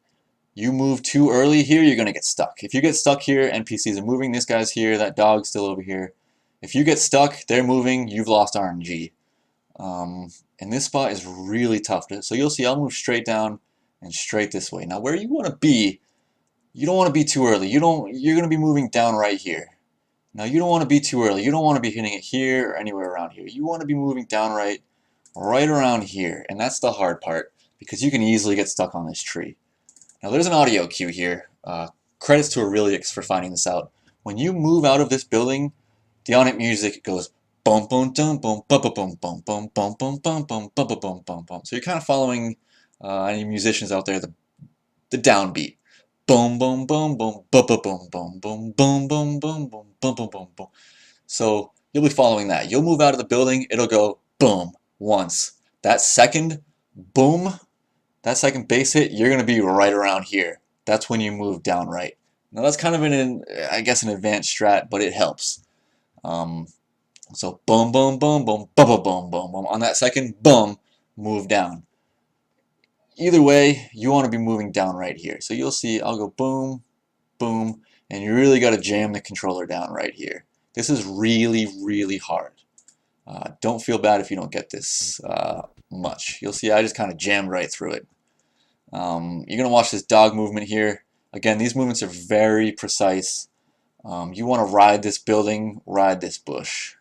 you move too early here, you're going to get stuck. If you get stuck here, NPCs are moving. This guy's here. That dog's still over here. If you get stuck, they're moving. You've lost RNG. And this spot is really tough. So you'll see I'll move straight down and straight this way. Now where you want to be, you don't want to be too early. You're going to be moving down right here. Now you don't want to be too early. You don't want to be hitting it here or anywhere around here. You want to be moving down right around here. And that's the hard part because you can easily get stuck on this tree. Now there's an audio cue here. Credits to Aurelius for finding this out. When you move out of this building, the Onett music goes bum bum dum bum bum bum bum bum bum bum bum bum bum bum bum bum. So you're kind of following any musicians out there, the downbeat. Boom boom boom boom bum bum bum bum bum bum bum bum bum bum bum bum bum. So you'll be following that. You'll move out of the building, it'll go boom once. That second boom, that second bass hit, you're gonna be right around here. That's when you move down right. Now that's kind of I guess an advanced strat, but it helps. So boom, boom, boom, boom, boom, boom, boom, boom, boom. On that second boom, move down. Either way, you want to be moving down right here. So you'll see I'll go boom, boom, and you really got to jam the controller down right here. This is really, really hard. Don't feel bad if you don't get this much. You'll see I just kind of jammed right through it. You're going to watch this dog movement here. Again, these movements are very precise. You want to ride this building, ride this bush.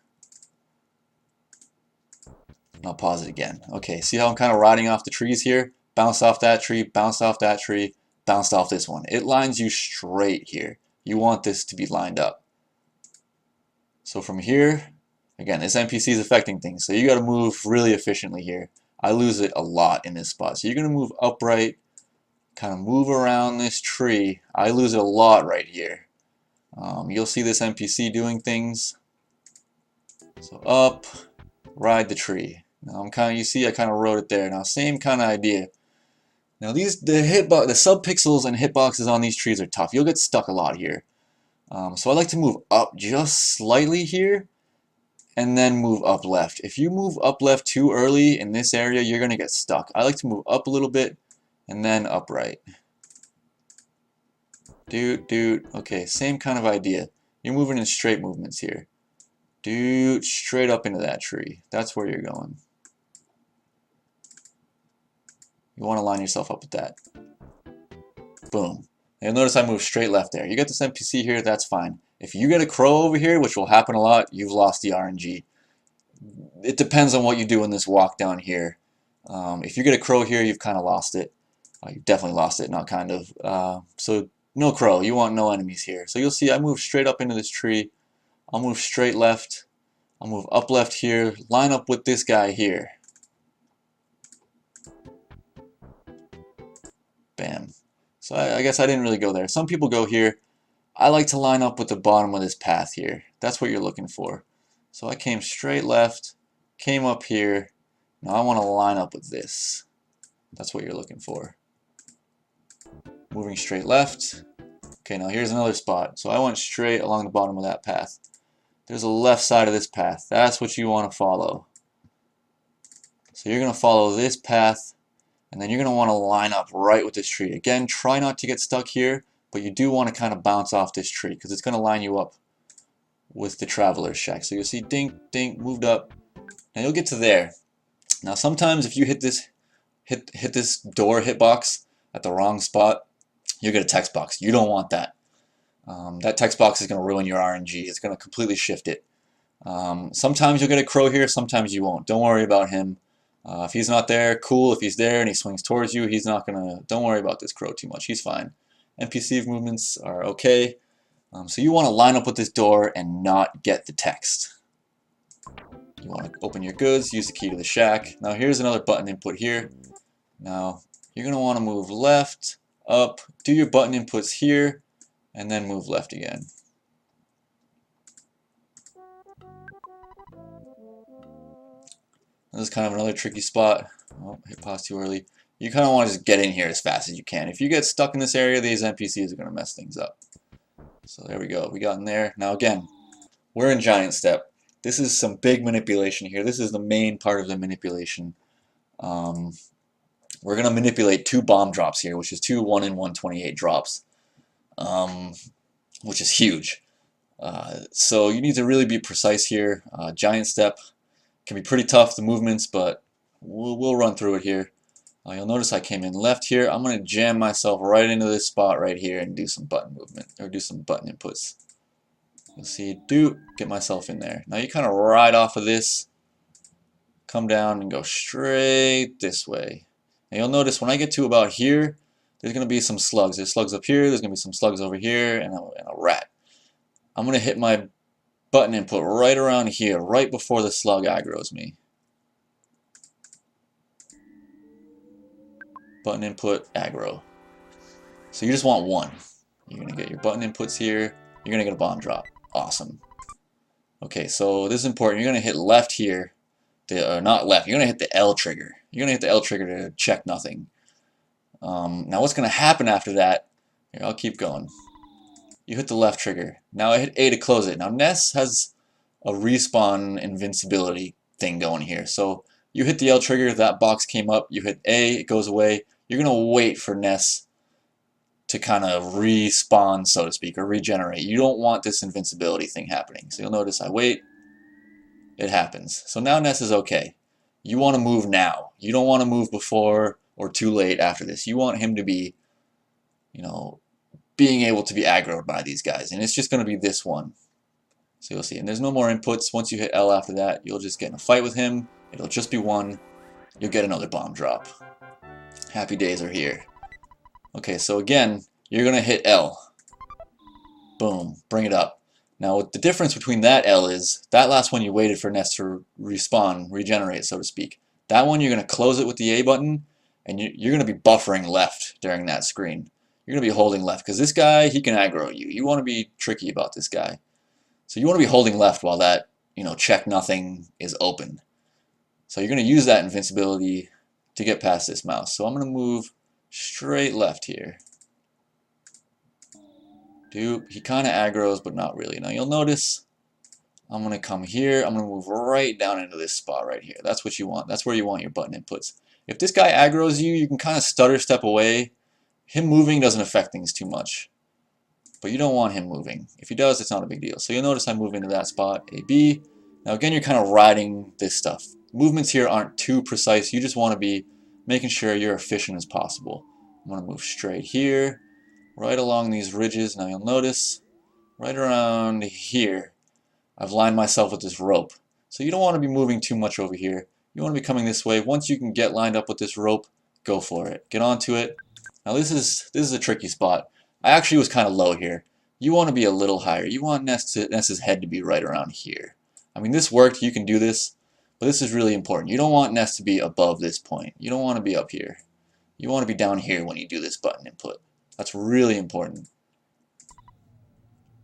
I'll pause it again. Okay, see how I'm kind of riding off the trees here? Bounced off that tree, bounced off that tree, bounced off this one. It lines you straight here. You want this to be lined up. So from here, again, this NPC is affecting things, so you got to move really efficiently here. I lose it a lot in this spot. So you're going to move upright, kind of move around this tree. I lose it a lot right here. You'll see this NPC doing things. So up, ride the tree. Now you see I kind of wrote it there. Now same kind of idea. Now the subpixels and hitboxes on these trees are tough. You'll get stuck a lot here. So I like to move up just slightly here and then move up left. If you move up left too early in this area, you're going to get stuck. I like to move up a little bit and then up right. Dude. Okay, same kind of idea. You're moving in straight movements here. Dude, straight up into that tree. That's where you're going. You want to line yourself up with that. Boom. You'll notice I move straight left there. You get this NPC here, that's fine. If you get a crow over here, which will happen a lot, you've lost the RNG. It depends on what you do in this walk down here. If you get a crow here, you've kind of lost it. You've definitely lost it, not kind of. So no crow. You want no enemies here. So you'll see I move straight up into this tree. I'll move straight left. I'll move up left here. Line up with this guy here. Bam. So I guess I didn't really go there. Some people go here. I like to line up with the bottom of this path here. That's what you're looking for. So I came straight left, came up here. Now I want to line up with this. That's what you're looking for. Moving straight left. Okay, now here's another spot. So I went straight along the bottom of that path. There's a left side of this path. That's what you want to follow. So you're going to follow this path, and then you're going to want to line up right with this tree. Again, try not to get stuck here, but you do want to kind of bounce off this tree because it's going to line you up with the traveler's shack. So you'll see ding, ding, moved up. Now you'll get to there. Now sometimes if you hit this door hitbox at the wrong spot, you'll get a text box. You don't want that. That text box is going to ruin your RNG. It's going to completely shift it. Sometimes you'll get a crow here, sometimes you won't. Don't worry about him. If he's not there, cool. If he's there and he swings towards you, he's not going to... Don't worry about this crow too much. He's fine. NPC movements are okay. So you want to line up with this door and not get the text. You want to open your goods, use the key to the shack. Now here's another button input here. Now you're going to want to move left, up, do your button inputs here, and then move left again. This is kind of another tricky spot. Oh, hit pause too early. You kind of want to just get in here as fast as you can. If you get stuck in this area, these NPCs are going to mess things up. So there we go. We got in there. Now again, we're in Giant Step. This is some big manipulation here. This is the main part of the manipulation. We're going to manipulate 2 bomb drops here, which is 2 1 in 128 drops, which is huge. So you need to really be precise here. Giant Step can be pretty tough, the movements, but we'll run through it here. You'll notice I came in left here. I'm going to jam myself right into this spot right here and do some button movement, or do some button inputs. You'll see, get myself in there. Now you kind of ride off of this, come down and go straight this way. Now you'll notice when I get to about here, there's going to be some slugs. There's slugs up here, there's going to be some slugs over here, and a rat. I'm going to hit my button input right around here, right before the slug aggroes me. Button input, aggro. So you just want 1. You're going to get your button inputs here, you're going to get a bomb drop. Awesome. Okay, so this is important. You're going to hit left here. Not left, you're going to hit the L trigger. You're going to hit the L trigger to check nothing. Now what's going to happen after that, here, I'll keep going. You hit the left trigger. Now I hit A to close it. Now Ness has a respawn invincibility thing going here. So you hit the L trigger, that box came up, you hit A, it goes away. you're going to wait for Ness to kind of respawn, so to speak, or regenerate. You don't want this invincibility thing happening. So you'll notice I wait, it happens. So now Ness is okay. You want to move now. You don't want to move before or too late after this. You want him to be, you know, being able to be aggroed by these guys. And it's just going to be this one. So you'll see. And there's no more inputs. Once you hit L after that, you'll just get in a fight with him. It'll just be one. You'll get another bomb drop. Happy days are here. Okay, so again, you're going to hit L. Boom. Bring it up. Now, the difference between that L is, that last one you waited for Ness to respawn, regenerate, so to speak. That one, you're going to close it with the A button, and you're going to be buffering left during that screen. You're going to be holding left, because this guy, he can aggro you. You want to be tricky about this guy. So you want to be holding left while that, check nothing is open. So you're going to use that invincibility to get past this mouse. So I'm going to move straight left here. Dude, he kind of aggroes, but not really. Now you'll notice I'm going to come here. I'm going to move right down into this spot right here. That's what you want. That's where you want your button inputs. If this guy aggroes you, you can kind of stutter step away. Him moving doesn't affect things too much. But you don't want him moving. If he does, it's not a big deal. So you'll notice I move into that spot, A, B. Now again, you're kind of riding this stuff. Movements here aren't too precise. You just want to be making sure you're efficient as possible. I'm going to move straight here, right along these ridges. Now you'll notice, right around here, I've lined myself with this rope. So you don't want to be moving too much over here. You want to be coming this way. Once you can get lined up with this rope, go for it. Get onto it. Now this is a tricky spot. I actually was kind of low here. You want to be a little higher. You want Ness's head to be right around here. I mean, this worked. You can do this. But this is really important. You don't want Ness to be above this point. You don't want to be up here. You want to be down here when you do this button input. That's really important.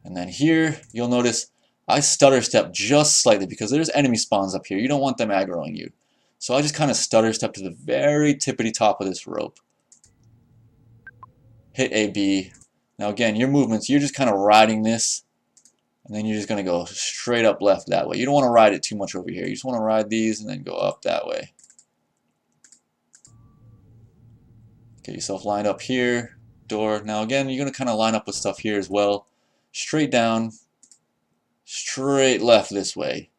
And then here, you'll notice I stutter step just slightly because there's enemy spawns up here. You don't want them aggroing you. So I just kind of stutter step to the very tippity top of this rope. Hit AB. Now again, your movements, you're just kind of riding this. And then you're just going to go straight up left that way. You don't want to ride it too much over here. You just want to ride these and then go up that way. Get yourself lined up here. Door. Now again, you're going to kind of line up with stuff here as well. Straight down. Straight left this way.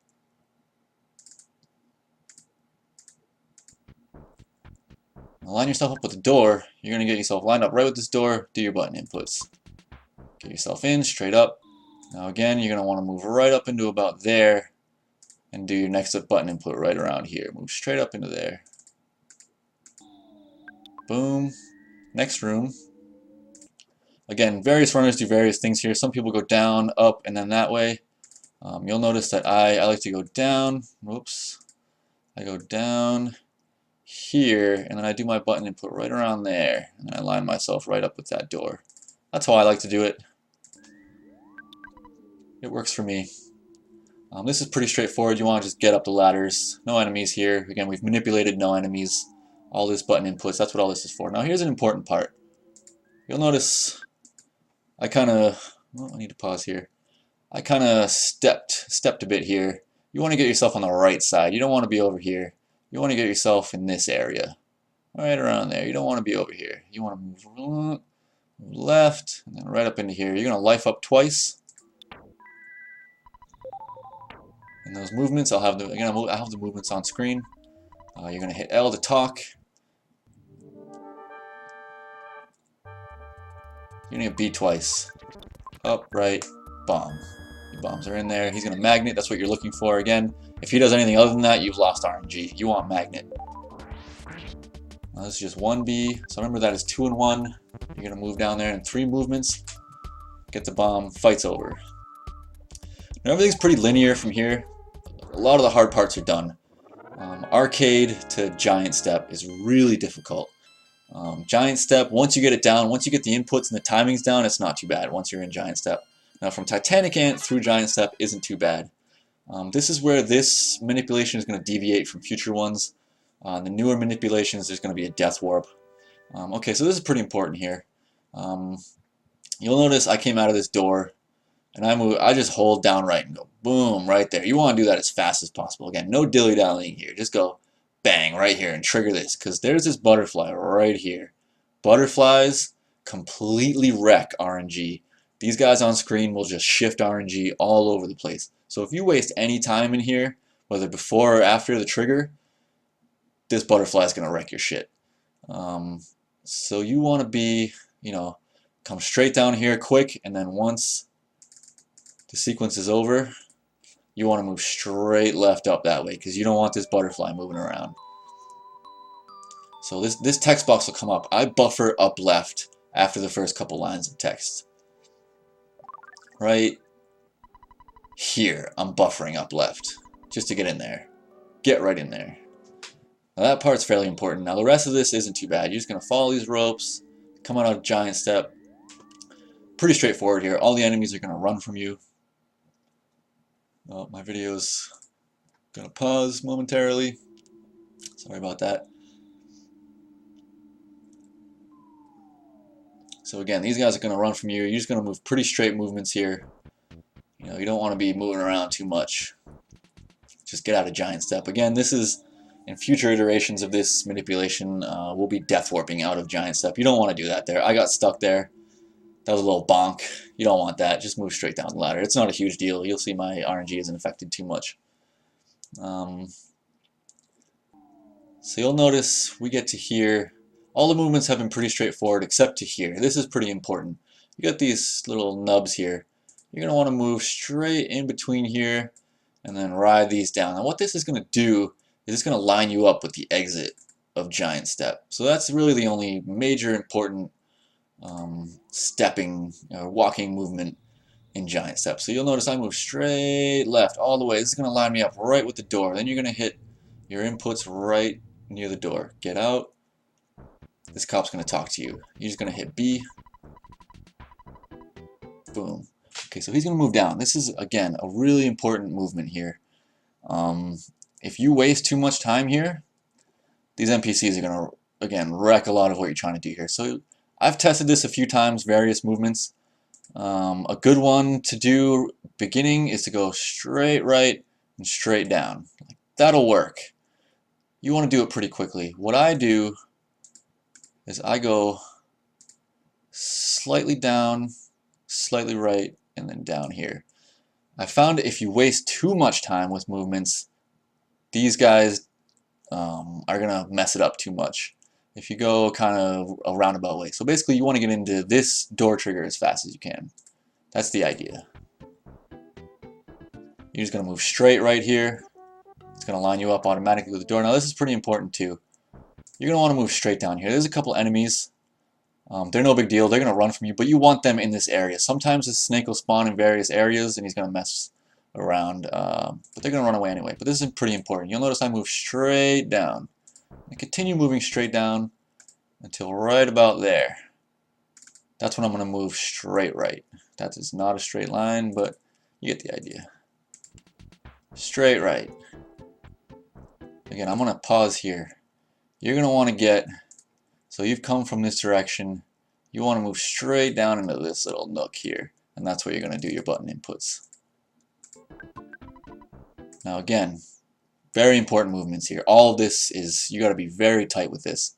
Now line yourself up with the door. You're going to get yourself lined up right with this door. Do your button inputs. Get yourself in, straight up. Now again, you're going to want to move right up into about there and do your next button input right around here. Move straight up into there. Boom. Next room. Again, various runners do various things here. Some people go down, up, and then that way. You'll notice that I like to go down. Whoops. I go down here, and then I do my button input right around there. And then I line myself right up with that door. That's how I like to do it. It works for me. This is pretty straightforward. You want to just get up the ladders. No enemies here. Again, we've manipulated no enemies. All this button inputs, that's what all this is for. Now here's an important part. You'll notice I kind of, I need to pause here. I kind of stepped a bit here. You want to get yourself on the right side. You don't want to be over here. You want to get yourself in this area. Right around there. You don't want to be over here. You want to move left and then right up into here. You're going to life up twice. And those movements, I'll have the movements on screen. You're going to hit L to talk. You're going to hit B twice. Up, right, bomb. Your bombs are in there. He's going to magnet. That's what you're looking for. Again, if he does anything other than that, you've lost RNG. You want magnet. Now this is just 1B. So remember that is 2 and 1. You're going to move down there in 3 movements. Get the bomb. Fight's over. Now everything's pretty linear from here. A lot of the hard parts are done. Arcade to giant step is really difficult. Giant step, once you get it down, once you get the inputs and the timings down, it's not too bad once you're in giant step. Now from Titanic Ant through giant step isn't too bad. This is where this manipulation is going to deviate from future ones. The newer manipulations, there's going to be a death warp. Okay, so this is pretty important here. You'll notice I came out of this door and I just hold down right and go boom right there. You want to do that as fast as possible. Again, no dilly-dallying here. Just go bang right here and trigger this because there's this butterfly right here. Butterflies completely wreck RNG. These guys on screen will just shift RNG all over the place. So if you waste any time in here, whether before or after the trigger, this butterfly is going to wreck your shit. So you want to be, come straight down here quick, and then once the sequence is over, you want to move straight left up that way, because you don't want this butterfly moving around. So this text box will come up. I buffer up left after the first couple lines of text. Right here, I'm buffering up left, just to get in there. Get right in there. Now that part's fairly important. Now the rest of this isn't too bad. You're just going to follow these ropes, come out a giant step. Pretty straightforward here. All the enemies are going to run from you. Oh, my video's going to pause momentarily. Sorry about that. So again, these guys are going to run from you. You're just going to move pretty straight movements here. You don't want to be moving around too much. Just get out a giant step. Again, this is, in future iterations of this manipulation, we'll be death warping out of giant step. You don't want to do that there. I got stuck there. That was a little bonk. You don't want that. Just move straight down the ladder. It's not a huge deal. You'll see my RNG isn't affected too much. So you'll notice we get to here. All the movements have been pretty straightforward except to here. This is pretty important. You got these little nubs here. You're going to want to move straight in between here and then ride these down. Now what this is going to do is it's going to line you up with the exit of giant step. So that's really the only major important stepping or walking movement in giant step. So you'll notice I move straight left all the way. This is going to line me up right with the door. Then you're going to hit your inputs right near the door. Get out. This cop's going to talk to you. You're just going to hit B. Boom. Okay, so he's going to move down. This is, again, a really important movement here. If you waste too much time here, these NPCs are going to, again, wreck a lot of what you're trying to do here. So I've tested this a few times, various movements. A good one to do beginning is to go straight right and straight down. That'll work. You want to do it pretty quickly. What I do is I go slightly down, slightly right, and then down here. I found if you waste too much time with movements, these guys are going to mess it up too much. If you go kind of a roundabout way. So basically you want to get into this door trigger as fast as you can. That's the idea. You're just going to move straight right here. It's going to line you up automatically with the door. Now this is pretty important too. You're going to want to move straight down here. There's a couple enemies. They're no big deal. They're going to run from you, but you want them in this area. Sometimes the snake will spawn in various areas and he's going to mess around, but they're going to run away anyway. But this is pretty important. You'll notice I move straight down. And continue moving straight down until right about there. That's when I'm going to move straight right. That is not a straight line, but you get the idea. Straight right. Again, I'm going to pause here. You're going to want to get, so you've come from this direction, you want to move straight down into this little nook here, and that's where you're going to do your button inputs. Now again, very important movements here. All of this is, you got to be very tight with this.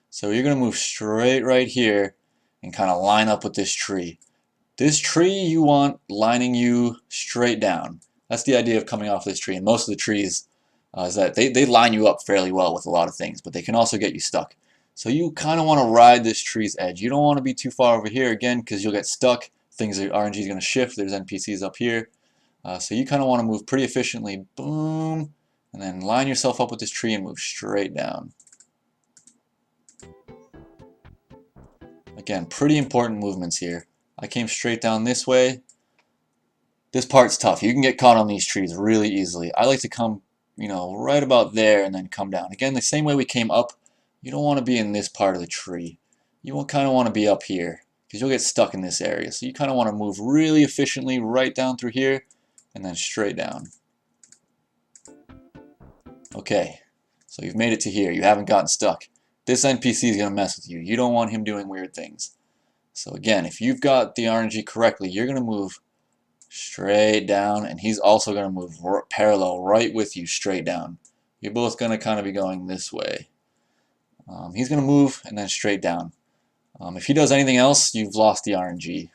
So you're going to move straight right here and kind of line up with this tree. This tree you want lining you straight down. That's the idea of coming off this tree. And most of the trees is that they line you up fairly well with a lot of things, but they can also get you stuck. So you kind of want to ride this tree's edge. You don't want to be too far over here again because you'll get stuck. Things are, RNG is going to shift. There's NPCs up here. So you kind of want to move pretty efficiently. Boom. And then line yourself up with this tree and move straight down. Again, pretty important movements here. I came straight down this way. This part's tough. You can get caught on these trees really easily. I like to come, right about there and then come down. Again, the same way we came up, you don't want to be in this part of the tree. You kind of want to be up here because you'll get stuck in this area. So you kind of want to move really efficiently right down through here and then straight down. Okay, so you've made it to here. You haven't gotten stuck. This NPC is going to mess with you. You don't want him doing weird things. So again, if you've got the RNG correctly, you're going to move straight down, and he's also going to move parallel right with you straight down. You're both going to kind of be going this way. He's going to move and then straight down. If he does anything else, you've lost the RNG.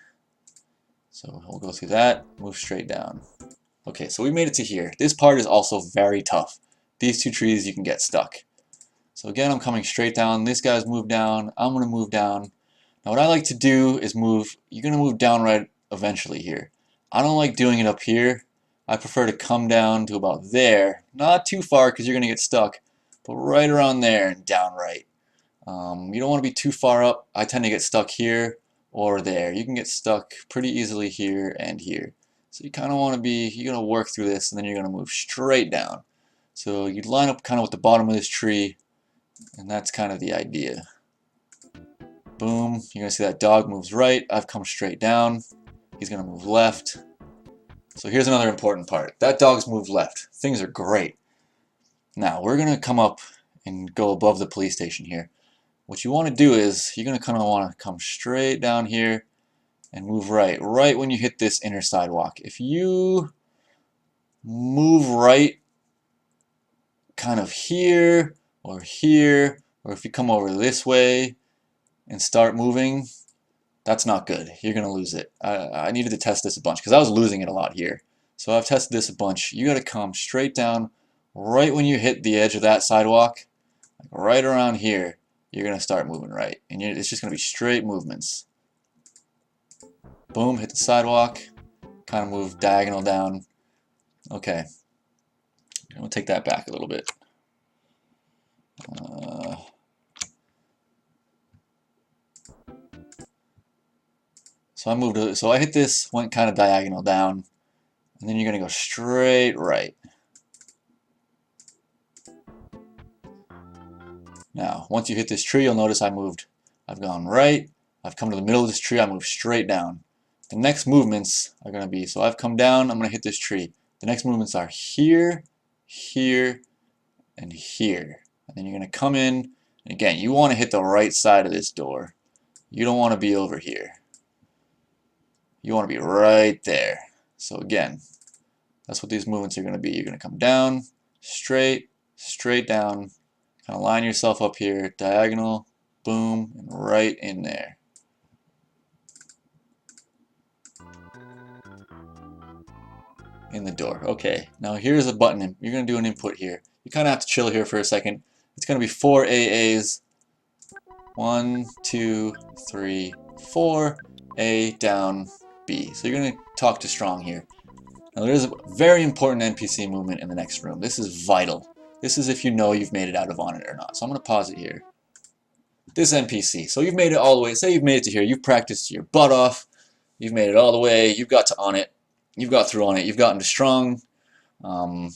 So we'll go through that, move straight down. Okay, so we made it to here. This part is also very tough. These two trees, you can get stuck. So again, I'm coming straight down. This guy's moved down. I'm going to move down. Now what I like to do is move, you're going to move down right eventually here. I don't like doing it up here. I prefer to come down to about there. Not too far because you're going to get stuck, but right around there and down right. You don't want to be too far up. I tend to get stuck here or there. You can get stuck pretty easily here and here. So you kind of want to be, you're going to work through this and then you're going to move straight down. So you'd line up kind of with the bottom of this tree, and that's kind of the idea. Boom, you're going to see that dog moves right. I've come straight down. He's going to move left. So here's another important part. That dog's moved left. Things are great. Now we're going to come up and go above the police station here. What you want to do is you're going to kind of want to come straight down here and move right. Right when you hit this inner sidewalk. If you move right kind of here, or if you come over this way and start moving, that's not good. You're going to lose it. I needed to test this a bunch because I was losing it a lot here. So I've tested this a bunch. You got to come straight down right when you hit the edge of that sidewalk, like right around here. You're going to start moving right. And it's just going to be straight movements. Boom, hit the sidewalk, kind of move diagonal down. Okay. I'm going to take that back a little bit. So I hit this, went kind of diagonal down, and then you're going to go straight right. Now, once you hit this tree, you'll notice I've gone right, I've come to the middle of this tree, I move straight down. The next movements are going to be, so I've come down, I'm going to hit this tree. The next movements are here, here, and here. And then you're going to come in, and again, you want to hit the right side of this door. You don't want to be over here. You want to be right there. So again, that's what these movements are going to be. You're going to come down, straight, straight down, kind of line yourself up here, diagonal, boom, and right in there. In the door. Okay, now here's a button. You're going to do an input here. You kind of have to chill here for a second. It's going to be 4 AAs. 1, 2, 3, 4. A, down, B. So you're going to talk to Strong here. Now there is a very important NPC movement in the next room. This is vital. This is if you know you've made it out of Onett or not. So I'm going to pause it here. This NPC. So you've made it all the way. Say you've made it to here. You've practiced your butt off. You've made it all the way. You've got to Onett. You've got through Onett. You've gotten to Strong. And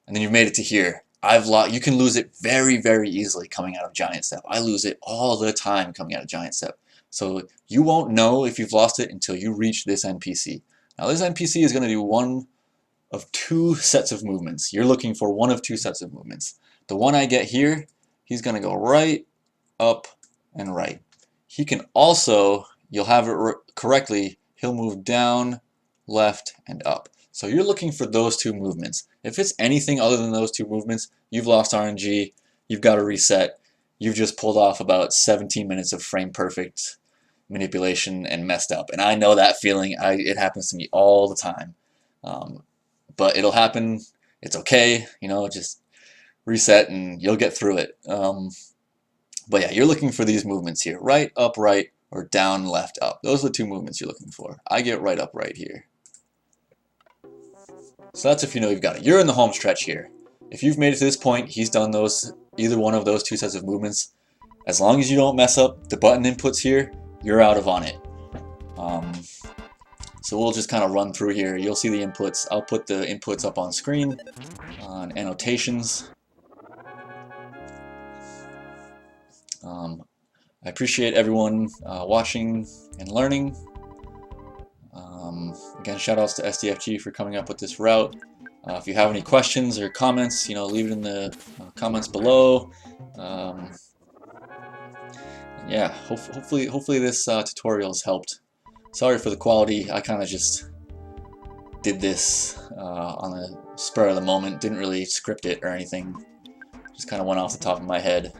then you've made it to here. You can lose it very, very easily coming out of Giant Step. I lose it all the time coming out of Giant Step. So you won't know if you've lost it until you reach this NPC. Now this NPC is going to do one of 2 sets of movements. You're looking for one of 2 sets of movements. The one I get here, he's going to go right, up, and right. He can also, you'll have it correctly, he'll move down, left, and up. So you're looking for those 2 movements. If it's anything other than those 2 movements, you've lost RNG, you've got to reset. You've just pulled off about 17 minutes of frame perfect manipulation and messed up. And I know that feeling. It happens to me all the time. But it'll happen. It's okay. You know, just reset and you'll get through it. But yeah, you're looking for these movements here. Right, up, right, or down, left, up. Those are the 2 movements you're looking for. I get right, up, right here. So that's if you know you've got it. You're in the home stretch here. If you've made it to this point, he's done either one of those 2 sets of movements. As long as you don't mess up the button inputs here, you're out of Onett. So we'll just kind of run through here. You'll see the inputs. I'll put the inputs up on screen on annotations. I appreciate everyone watching and learning. Again, shout outs to SDFG for coming up with this route. If you have any questions or comments, leave it in the comments below. Yeah, hopefully this tutorial has helped. Sorry for the quality. I kind of just did this on the spur of the moment. Didn't really script it or anything. Just kind of went off the top of my head.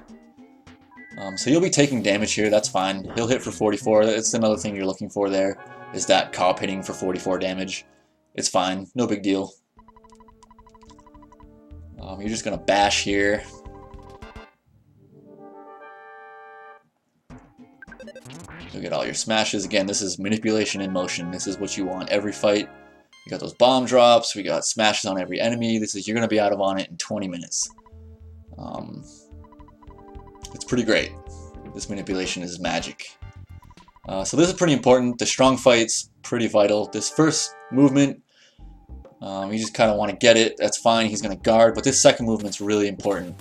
So you'll be taking damage here, that's fine. He'll hit for 44, that's another thing you're looking for there, is that cop hitting for 44 damage. It's fine, no big deal. You're just going to bash here. You'll get all your smashes. Again, this is manipulation in motion. This is what you want every fight. We got those bomb drops, we got smashes on every enemy. You're going to be out of Onett in 20 minutes. It's pretty great. This manipulation is magic. So this is pretty important. The strong fight's pretty vital. This first movement, you just kind of want to get it. That's fine. He's going to guard, but this second movement's really important.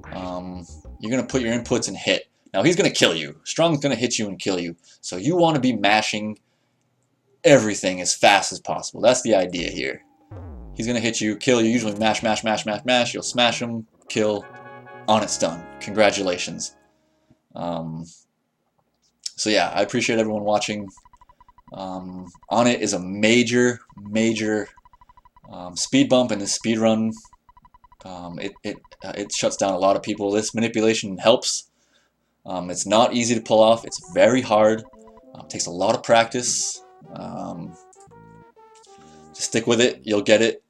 You're going to put your inputs and hit. Now he's going to kill you. Strong's going to hit you and kill you. So you want to be mashing everything as fast as possible. That's the idea here. He's going to hit you, kill you. Usually mash, mash, mash, mash, mash. You'll smash him, kill. Onett's done. Congratulations. So yeah, I appreciate everyone watching. Onett is a major speed bump in the speed run. It shuts down a lot of people. This manipulation helps. It's not easy to pull off. It's very hard. It takes a lot of practice. Just stick with it. You'll get it.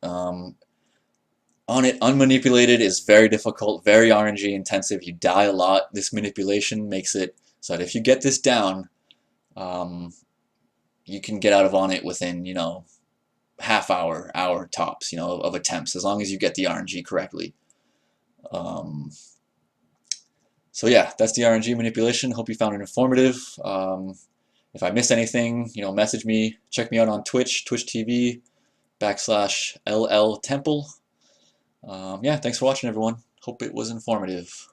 Onett unmanipulated is very difficult, very RNG intensive. You die a lot. This manipulation makes it so that if you get this down, you can get out of Onett within, you know, half hour tops, you know, of attempts, as long as you get the RNG correctly. So yeah, that's the RNG manipulation. Hope you found it informative. If I missed anything, you know, message me. Check me out on Twitch, twitch.tv/LLTemple. Yeah, thanks for watching, everyone. Hope it was informative.